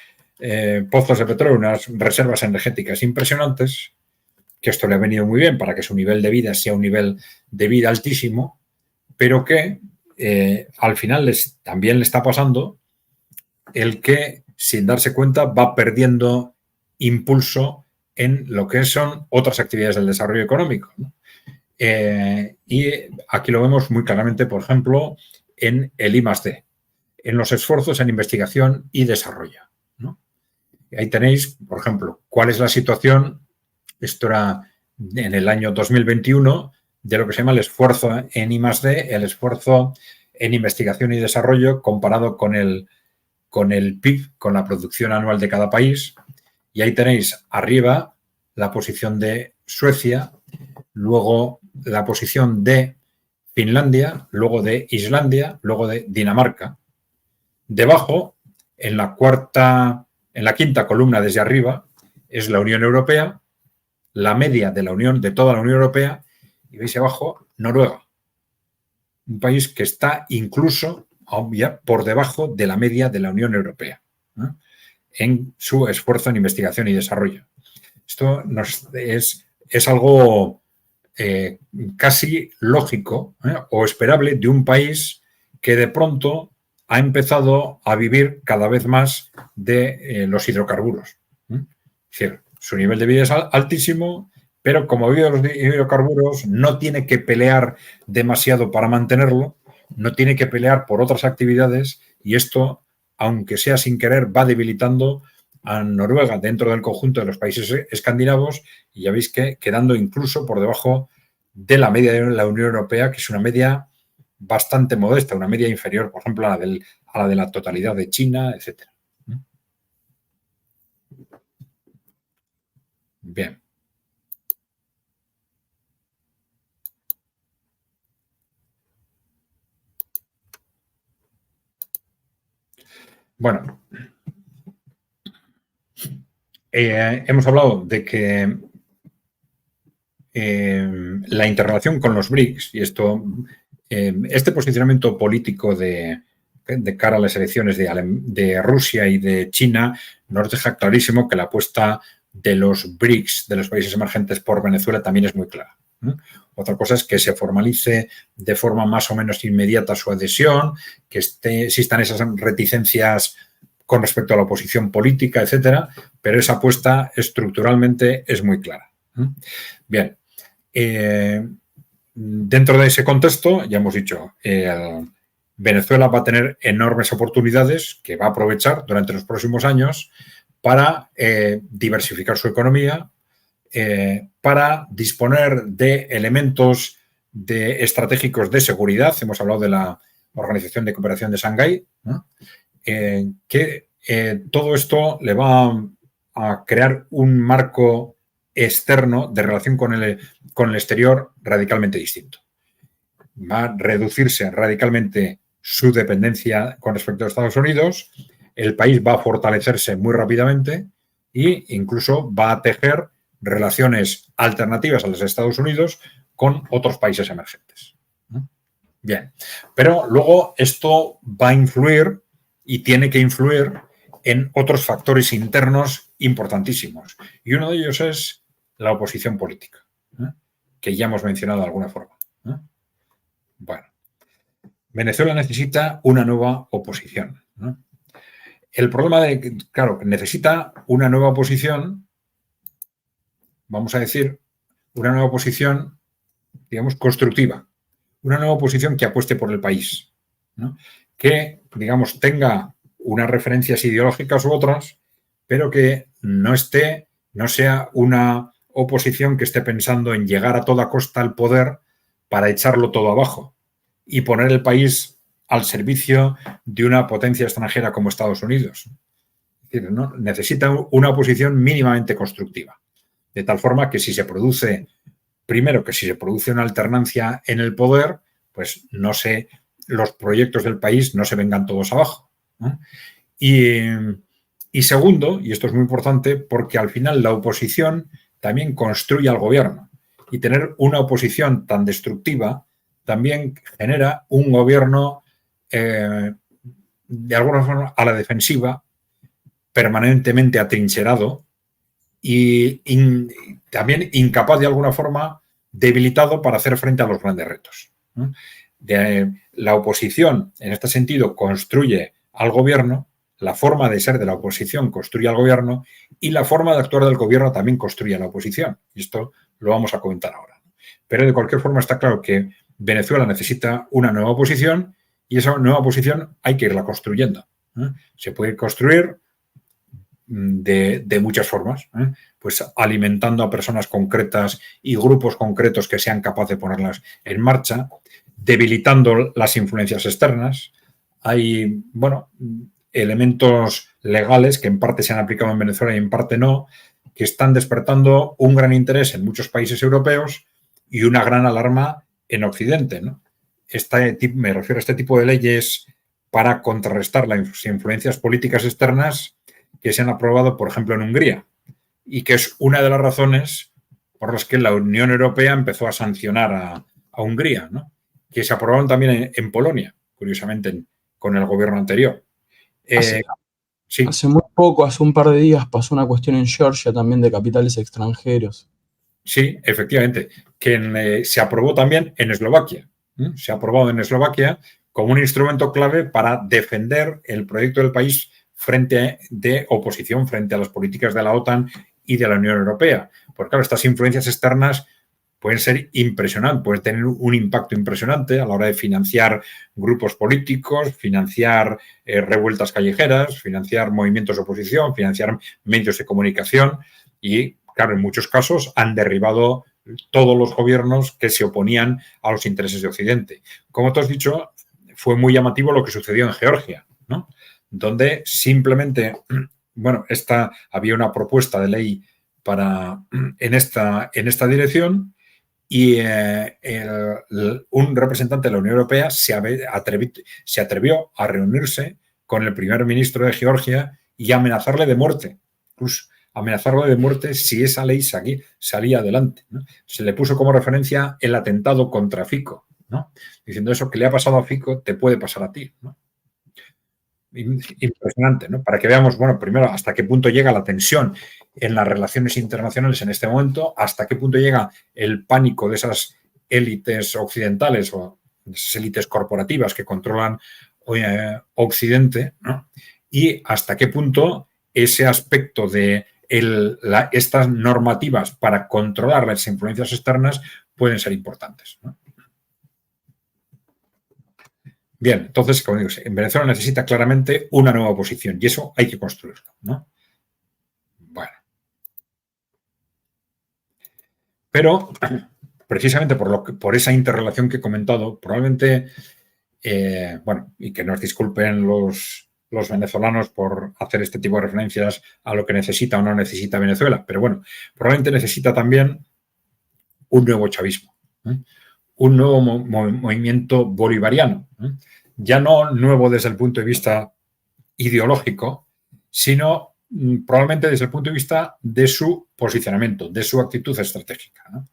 B: pozos de petróleo, unas reservas energéticas impresionantes, que esto le ha venido muy bien para que su nivel de vida sea un nivel de vida altísimo, pero que al final también le está pasando el que, sin darse cuenta, va perdiendo impulso en lo que son otras actividades del desarrollo económico, ¿no? Y aquí lo vemos muy claramente, por ejemplo, en el I+D, en los esfuerzos en investigación y desarrollo, ¿no? Ahí tenéis, por ejemplo, cuál es la situación. Esto era en el año 2021 de lo que se llama el esfuerzo en I+D, el esfuerzo en investigación y desarrollo comparado con el PIB, con la producción anual de cada país. Y ahí tenéis arriba la posición de Suecia, luego la posición de Finlandia, luego de Islandia, luego de Dinamarca. Debajo, en la quinta columna desde arriba, es la Unión Europea, la media de toda la Unión Europea, y veis abajo Noruega, un país que está incluso por debajo de la media de la Unión Europea, ¿no?, en su esfuerzo en investigación y desarrollo. Esto es algo casi lógico, o esperable de un país que de pronto ha empezado a vivir cada vez más de los hidrocarburos. Es decir, su nivel de vida es altísimo, pero como vive los hidrocarburos, no tiene que pelear demasiado para mantenerlo, no tiene que pelear por otras actividades y esto, aunque sea sin querer, va debilitando a Noruega dentro del conjunto de los países escandinavos y ya veis que quedando incluso por debajo de la media de la Unión Europea, que es una media bastante modesta, una media inferior, por ejemplo, a la de la totalidad de China, etcétera. Bien. Bueno, hemos hablado de que la interrelación con los BRICS y este posicionamiento político de cara a las elecciones de Rusia y de China nos deja clarísimo que la apuesta de los BRICS, de los países emergentes por Venezuela, también es muy clara. Otra cosa es que se formalice de forma más o menos inmediata su adhesión, que existan esas reticencias con respecto a la oposición política, etcétera, pero esa apuesta estructuralmente es muy clara. Bien, dentro de ese contexto, ya hemos dicho, Venezuela va a tener enormes oportunidades que va a aprovechar durante los próximos años para diversificar su economía, para disponer de elementos estratégicos de seguridad. Hemos hablado de la Organización de Cooperación de Shanghái, ¿no? Que todo esto le va a crear un marco externo de relación con el exterior radicalmente distinto. Va a reducirse radicalmente su dependencia con respecto a Estados Unidos, el país va a fortalecerse muy rápidamente e incluso va a tejer relaciones alternativas a los Estados Unidos con otros países emergentes. Bien, pero luego esto va a influir y tiene que influir en otros factores internos importantísimos. Y uno de ellos es la oposición política, que ya hemos mencionado de alguna forma. Bueno, Venezuela necesita una nueva oposición. El problema de, claro, necesita una nueva oposición, vamos a decir, una nueva oposición, digamos, constructiva. Una nueva oposición que apueste por el país, ¿no? Que, digamos, tenga unas referencias ideológicas u otras, pero que no sea una oposición que esté pensando en llegar a toda costa al poder para echarlo todo abajo y poner el país al servicio de una potencia extranjera como Estados Unidos. Es decir, ¿no? Necesita una oposición mínimamente constructiva, de tal forma que si se produce una alternancia en el poder, pues los proyectos del país no se vengan todos abajo, ¿no? Y segundo, y esto es muy importante, porque al final la oposición también construye al gobierno. Y tener una oposición tan destructiva también genera un gobierno de alguna forma a la defensiva, permanentemente atrincherado y también incapaz de alguna forma, debilitado para hacer frente a los grandes retos. La oposición, en este sentido, construye al gobierno, la forma de ser de la oposición construye al gobierno y la forma de actuar del gobierno también construye a la oposición. Y esto lo vamos a comentar ahora. Pero de cualquier forma está claro que Venezuela necesita una nueva oposición y esa nueva oposición hay que irla construyendo. Se puede construir de muchas formas, pues alimentando a personas concretas y grupos concretos que sean capaces de ponerlas en marcha, debilitando las influencias externas. Hay, elementos legales que en parte se han aplicado en Venezuela y en parte no, que están despertando un gran interés en muchos países europeos y una gran alarma en Occidente, ¿no? Me refiero a este tipo de leyes para contrarrestar las influencias políticas externas que se han aprobado, por ejemplo, en Hungría, y que es una de las razones por las que la Unión Europea empezó a sancionar a Hungría, ¿no? Que se aprobaron también en Polonia, curiosamente, con el gobierno anterior.
A: Sí. Hace muy poco, hace un par de días, pasó una cuestión en Georgia también de capitales extranjeros.
B: Sí, efectivamente, que se aprobó también en Eslovaquia. Se ha aprobado en Eslovaquia como un instrumento clave para defender el proyecto del país de oposición frente a las políticas de la OTAN y de la Unión Europea. Porque, claro, estas influencias externas pueden ser impresionantes, pueden tener un impacto impresionante a la hora de financiar grupos políticos, financiar revueltas callejeras, financiar movimientos de oposición, financiar medios de comunicación y, claro, en muchos casos han derribado todos los gobiernos que se oponían a los intereses de Occidente. Como tú has dicho, fue muy llamativo lo que sucedió en Georgia, ¿no? Donde simplemente, bueno, había una propuesta de ley en esta dirección y un representante de la Unión Europea se atrevió a reunirse con el primer ministro de Georgia y amenazarle de muerte. Pues, amenazarlo de muerte si esa ley salía adelante, ¿no? Se le puso como referencia el atentado contra Fico, ¿no? Diciendo eso que le ha pasado a Fico te puede pasar a ti, ¿no? Impresionante, ¿no? Para que veamos, bueno, primero, hasta qué punto llega la tensión en las relaciones internacionales en este momento, hasta qué punto llega el pánico de esas élites occidentales o esas élites corporativas que controlan Occidente, ¿no? Y hasta qué punto ese aspecto de estas normativas para controlar las influencias externas pueden ser importantes, ¿no? Bien, entonces, como digo, en Venezuela necesita claramente una nueva oposición y eso hay que construirlo, ¿no? Bueno. Pero, precisamente por esa interrelación que he comentado, probablemente, bueno, y que nos disculpen los venezolanos por hacer este tipo de referencias a lo que necesita o no necesita Venezuela, pero bueno, probablemente necesita también un nuevo chavismo, ¿eh? Un nuevo movimiento bolivariano, ¿eh? Ya no nuevo desde el punto de vista ideológico, sino probablemente desde el punto de vista de su posicionamiento, de su actitud estratégica, ¿no?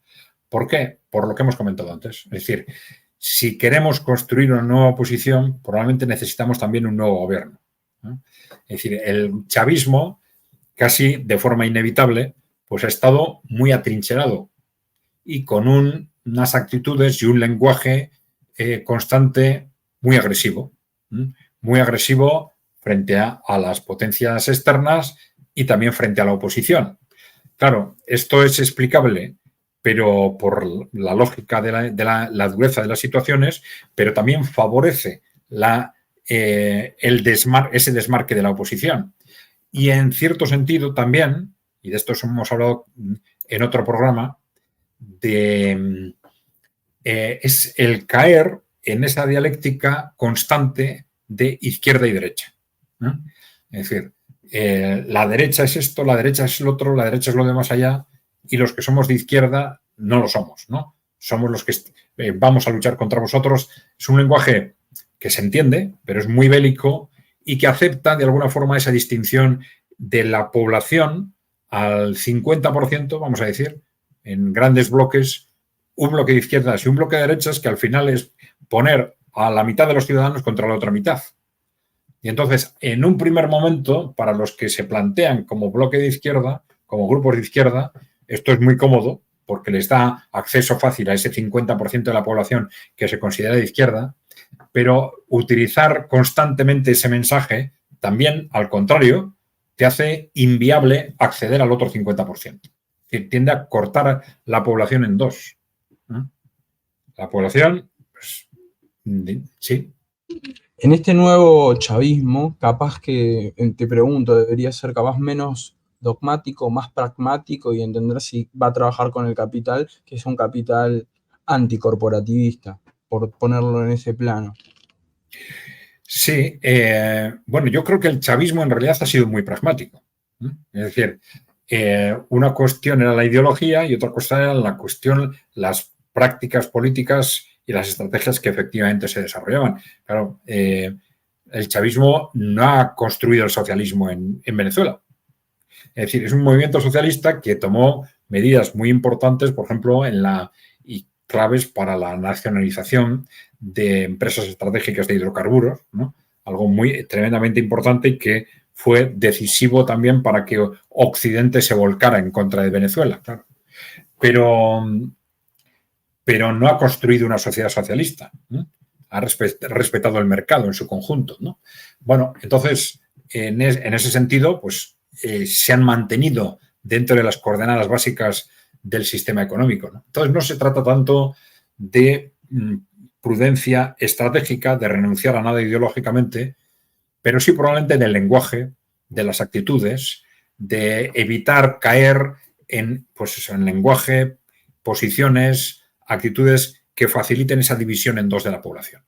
B: ¿Por qué? Por lo que hemos comentado antes. Es decir, si queremos construir una nueva oposición, probablemente necesitamos también un nuevo gobierno, ¿no? Es decir, el chavismo, casi de forma inevitable, pues ha estado muy atrincherado y con unas actitudes y un lenguaje constante muy agresivo frente a las potencias externas y también frente a la oposición. Claro, esto es explicable, pero por la lógica de la dureza de las situaciones, pero también favorece ese desmarque de la oposición. Y en cierto sentido también, y de esto hemos hablado en otro programa, es el caer en esa dialéctica constante de izquierda y derecha, ¿no? Es decir, la derecha es esto, la derecha es lo otro, la derecha es lo de más allá, y los que somos de izquierda no lo somos, ¿no? Somos los que vamos a luchar contra vosotros. Es un lenguaje que se entiende, pero es muy bélico y que acepta de alguna forma esa distinción de la población al 50%, vamos a decir, en grandes bloques, un bloque de izquierdas y un bloque de derechas que al final es poner a la mitad de los ciudadanos contra la otra mitad. Y entonces, en un primer momento, para los que se plantean como bloque de izquierda, como grupos de izquierda, esto es muy cómodo porque les da acceso fácil a ese 50% de la población que se considera de izquierda, pero utilizar constantemente ese mensaje también, al contrario, te hace inviable acceder al otro 50%. Que tiende a cortar la población en dos. La población, pues, sí.
A: En este nuevo chavismo, capaz que, te pregunto, debería ser capaz menos dogmático, más pragmático y entender si va a trabajar con el capital, que es un capital anticorporativista, por ponerlo en ese plano.
B: Sí, bueno, yo creo que el chavismo en realidad ha sido muy pragmático. Es decir, una cuestión era la ideología y otra cosa era las prácticas políticas y las estrategias que efectivamente se desarrollaban. Claro, el chavismo no ha construido el socialismo en Venezuela. Es decir, es un movimiento socialista que tomó medidas muy importantes, por ejemplo, y claves para la nacionalización de empresas estratégicas de hidrocarburos, ¿no? Algo tremendamente importante y que fue decisivo también para que Occidente se volcara en contra de Venezuela, claro. Pero no ha construido una sociedad socialista, ¿no? Ha respetado el mercado en su conjunto, ¿no? Bueno, entonces, en ese sentido, pues se han mantenido dentro de las coordenadas básicas del sistema económico, ¿no? Entonces, no se trata tanto de prudencia estratégica, de renunciar a nada ideológicamente, pero sí probablemente del lenguaje, de las actitudes, de evitar caer en, pues eso, en lenguaje, posiciones, actitudes que faciliten esa división en dos de la población.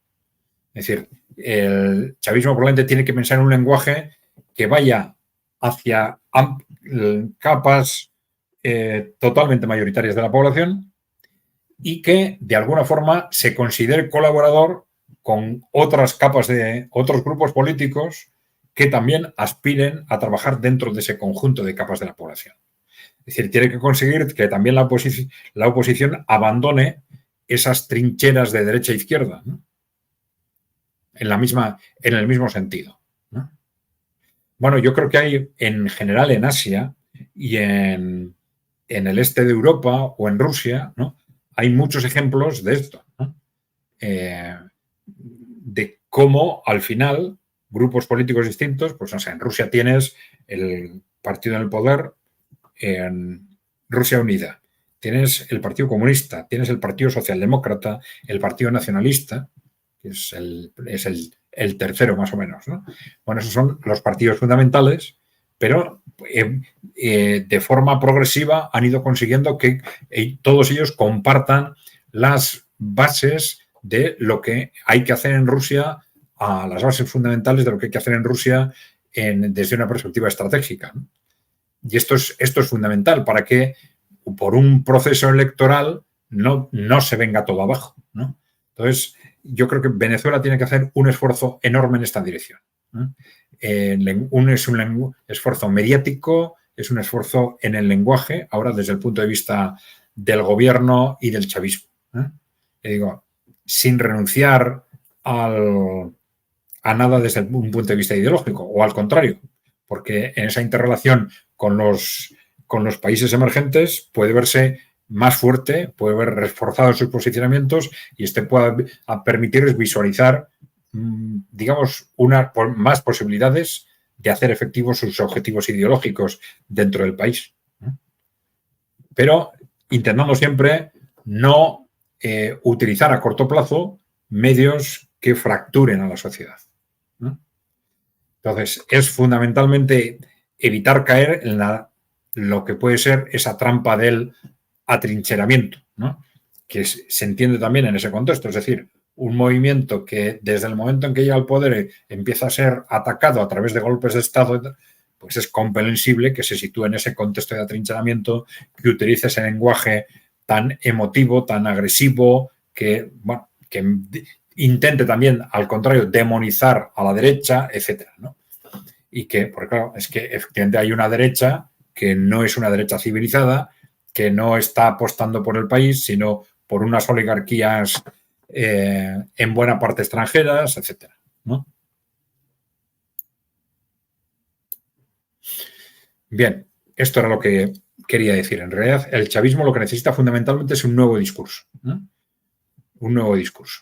B: Es decir, el chavismo probablemente tiene que pensar en un lenguaje que vaya hacia capas totalmente mayoritarias de la población y que de alguna forma se considere colaborador con otras capas de otros grupos políticos que también aspiren a trabajar dentro de ese conjunto de capas de la población. Es decir, tiene que conseguir que también la oposición abandone esas trincheras de derecha e izquierda, ¿no? En el mismo sentido, ¿no? Bueno, yo creo que hay en general en Asia y en el este de Europa o en Rusia, ¿no? Hay muchos ejemplos de esto, ¿no? De cómo al final grupos políticos distintos, pues no sé, en Rusia tienes el partido en el poder, en Rusia Unida, tienes el Partido Comunista, tienes el Partido Socialdemócrata, el Partido Nacionalista, que es el tercero más o menos, ¿no? Bueno, esos son los partidos fundamentales, pero de forma progresiva han ido consiguiendo que todos ellos compartan las bases de lo que hay que hacer en Rusia, a las bases fundamentales de lo que hay que hacer en Rusia desde una perspectiva estratégica, ¿no? Y esto es fundamental para que por un proceso electoral no se venga todo abajo, ¿no? Entonces, yo creo que Venezuela tiene que hacer un esfuerzo enorme en esta dirección, ¿no? Es un esfuerzo mediático, es un esfuerzo en el lenguaje, ahora desde el punto de vista del gobierno y del chavismo, ¿eh? Digo, sin renunciar a nada desde un punto de vista ideológico, o al contrario, porque en esa interrelación con los países emergentes puede verse más fuerte, puede ver reforzados sus posicionamientos y puede permitirles visualizar, digamos, más posibilidades de hacer efectivos sus objetivos ideológicos dentro del país. Pero intentando siempre no utilizar a corto plazo medios que fracturen a la sociedad, ¿no? Entonces, es fundamentalmente evitar caer en lo que puede ser esa trampa del atrincheramiento, ¿no? Que se entiende también en ese contexto, es decir, un movimiento que desde el momento en que llega al poder empieza a ser atacado a través de golpes de Estado, pues es comprensible que se sitúe en ese contexto de atrincheramiento, que utilice ese lenguaje tan emotivo, tan agresivo, que intente también, al contrario, demonizar a la derecha, etcétera, ¿no? Y que, porque claro, es que efectivamente hay una derecha que no es una derecha civilizada, que no está apostando por el país, sino por unas oligarquías en buena parte extranjeras, etcétera, ¿no? Bien, esto era lo que quería decir. En realidad, el chavismo lo que necesita fundamentalmente es un nuevo discurso, ¿no? Un nuevo discurso.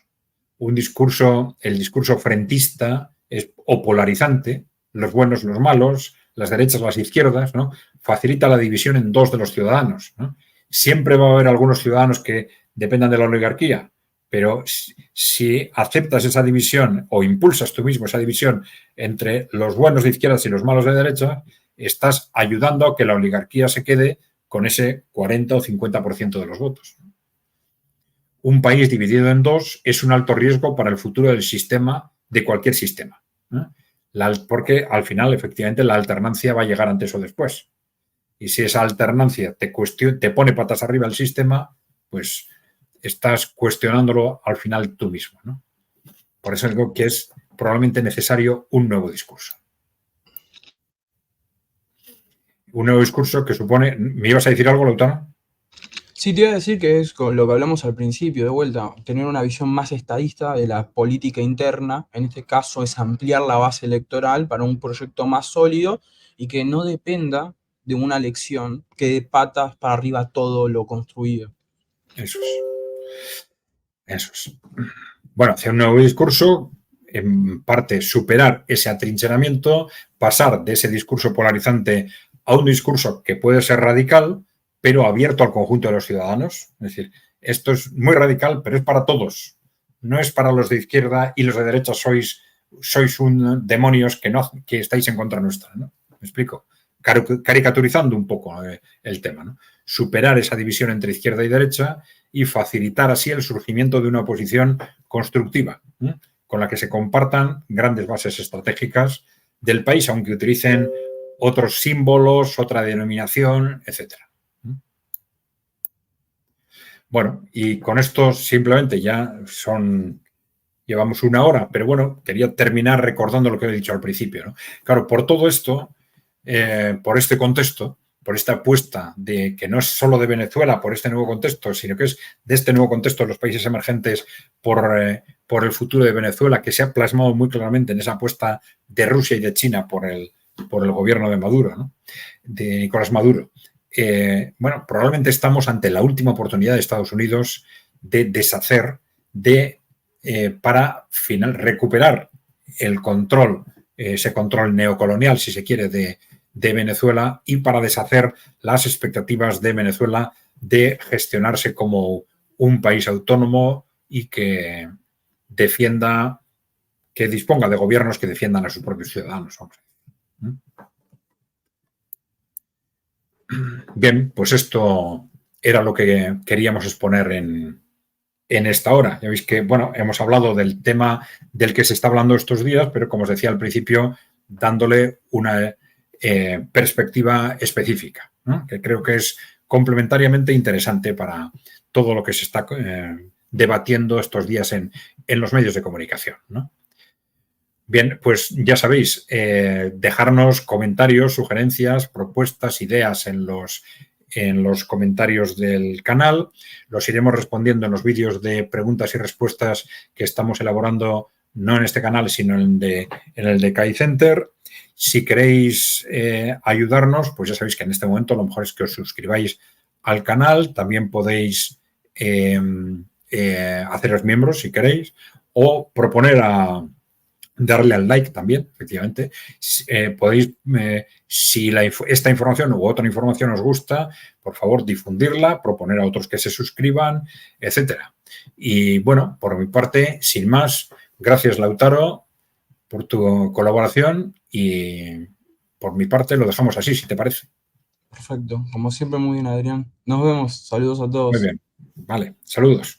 B: El discurso frentista o polarizante, los buenos, los malos, las derechas, las izquierdas, ¿no? Facilita la división en dos de los ciudadanos, ¿no? Siempre va a haber algunos ciudadanos que dependan de la oligarquía, pero si aceptas esa división o impulsas tú mismo esa división entre los buenos de izquierdas y los malos de derecha, estás ayudando a que la oligarquía se quede con ese 40 o 50% de los votos. Un país dividido en dos es un alto riesgo para el futuro del sistema, de cualquier sistema, ¿no? Porque al final, efectivamente, la alternancia va a llegar antes o después. Y si esa alternancia te pone patas arriba el sistema, pues estás cuestionándolo al final tú mismo, ¿no? Por eso digo que es probablemente necesario un nuevo discurso. Un nuevo discurso que supone... ¿Me ibas a decir algo, Lautaro?
A: Sí, te iba a decir que es con lo que hablamos al principio, de vuelta, tener una visión más estadista de la política interna, en este caso es ampliar la base electoral para un proyecto más sólido y que no dependa de una elección que dé patas para arriba todo lo construido.
B: Eso es. Bueno, hacer un nuevo discurso, en parte superar ese atrincheramiento, pasar de ese discurso polarizante a un discurso que puede ser radical, pero abierto al conjunto de los ciudadanos. Es decir, esto es muy radical, pero es para todos. No es para los de izquierda y los de derecha sois un demonios que estáis en contra nuestra, ¿no? ¿Me explico? Caricaturizando un poco el tema, ¿no? Superar esa división entre izquierda y derecha y facilitar así el surgimiento de una oposición constructiva, ¿eh? Con la que se compartan grandes bases estratégicas del país, aunque utilicen otros símbolos, otra denominación, etcétera. Bueno, y con esto simplemente llevamos una hora, pero bueno, quería terminar recordando lo que he dicho al principio, ¿no? Claro, por todo esto, por este contexto, por esta apuesta de que no es solo de Venezuela, por este nuevo contexto, sino que es de este nuevo contexto de los países emergentes por el futuro de Venezuela, que se ha plasmado muy claramente en esa apuesta de Rusia y de China por el gobierno de Maduro, ¿no? De Nicolás Maduro. Bueno, probablemente estamos ante la última oportunidad de Estados Unidos de deshacer, para recuperar el control, ese control neocolonial, si se quiere, de Venezuela, y para deshacer las expectativas de Venezuela de gestionarse como un país autónomo y que disponga de gobiernos que defiendan a sus propios ciudadanos. Bien, pues esto era lo que queríamos exponer en esta hora. Ya veis que, bueno, hemos hablado del tema del que se está hablando estos días, pero como os decía al principio, dándole una perspectiva específica, ¿no? Que creo que es complementariamente interesante para todo lo que se está debatiendo estos días en los medios de comunicación, ¿no? Bien, pues ya sabéis, dejarnos comentarios, sugerencias, propuestas, ideas en los comentarios del canal. Los iremos respondiendo en los vídeos de preguntas y respuestas que estamos elaborando, no en este canal, sino en el de KI Center. Si queréis ayudarnos, pues ya sabéis que en este momento lo mejor es que os suscribáis al canal. También podéis haceros miembros si queréis, o proponer darle al like también, efectivamente. Podéis, si esta información u otra información os gusta, por favor, difundirla, proponer a otros que se suscriban, etcétera. Y bueno, por mi parte, sin más, gracias, Lautaro, por tu colaboración, y por mi parte lo dejamos así, si te parece.
A: Perfecto. Como siempre, muy bien, Adrián. Nos vemos. Saludos a todos.
B: Muy bien. Vale. Saludos.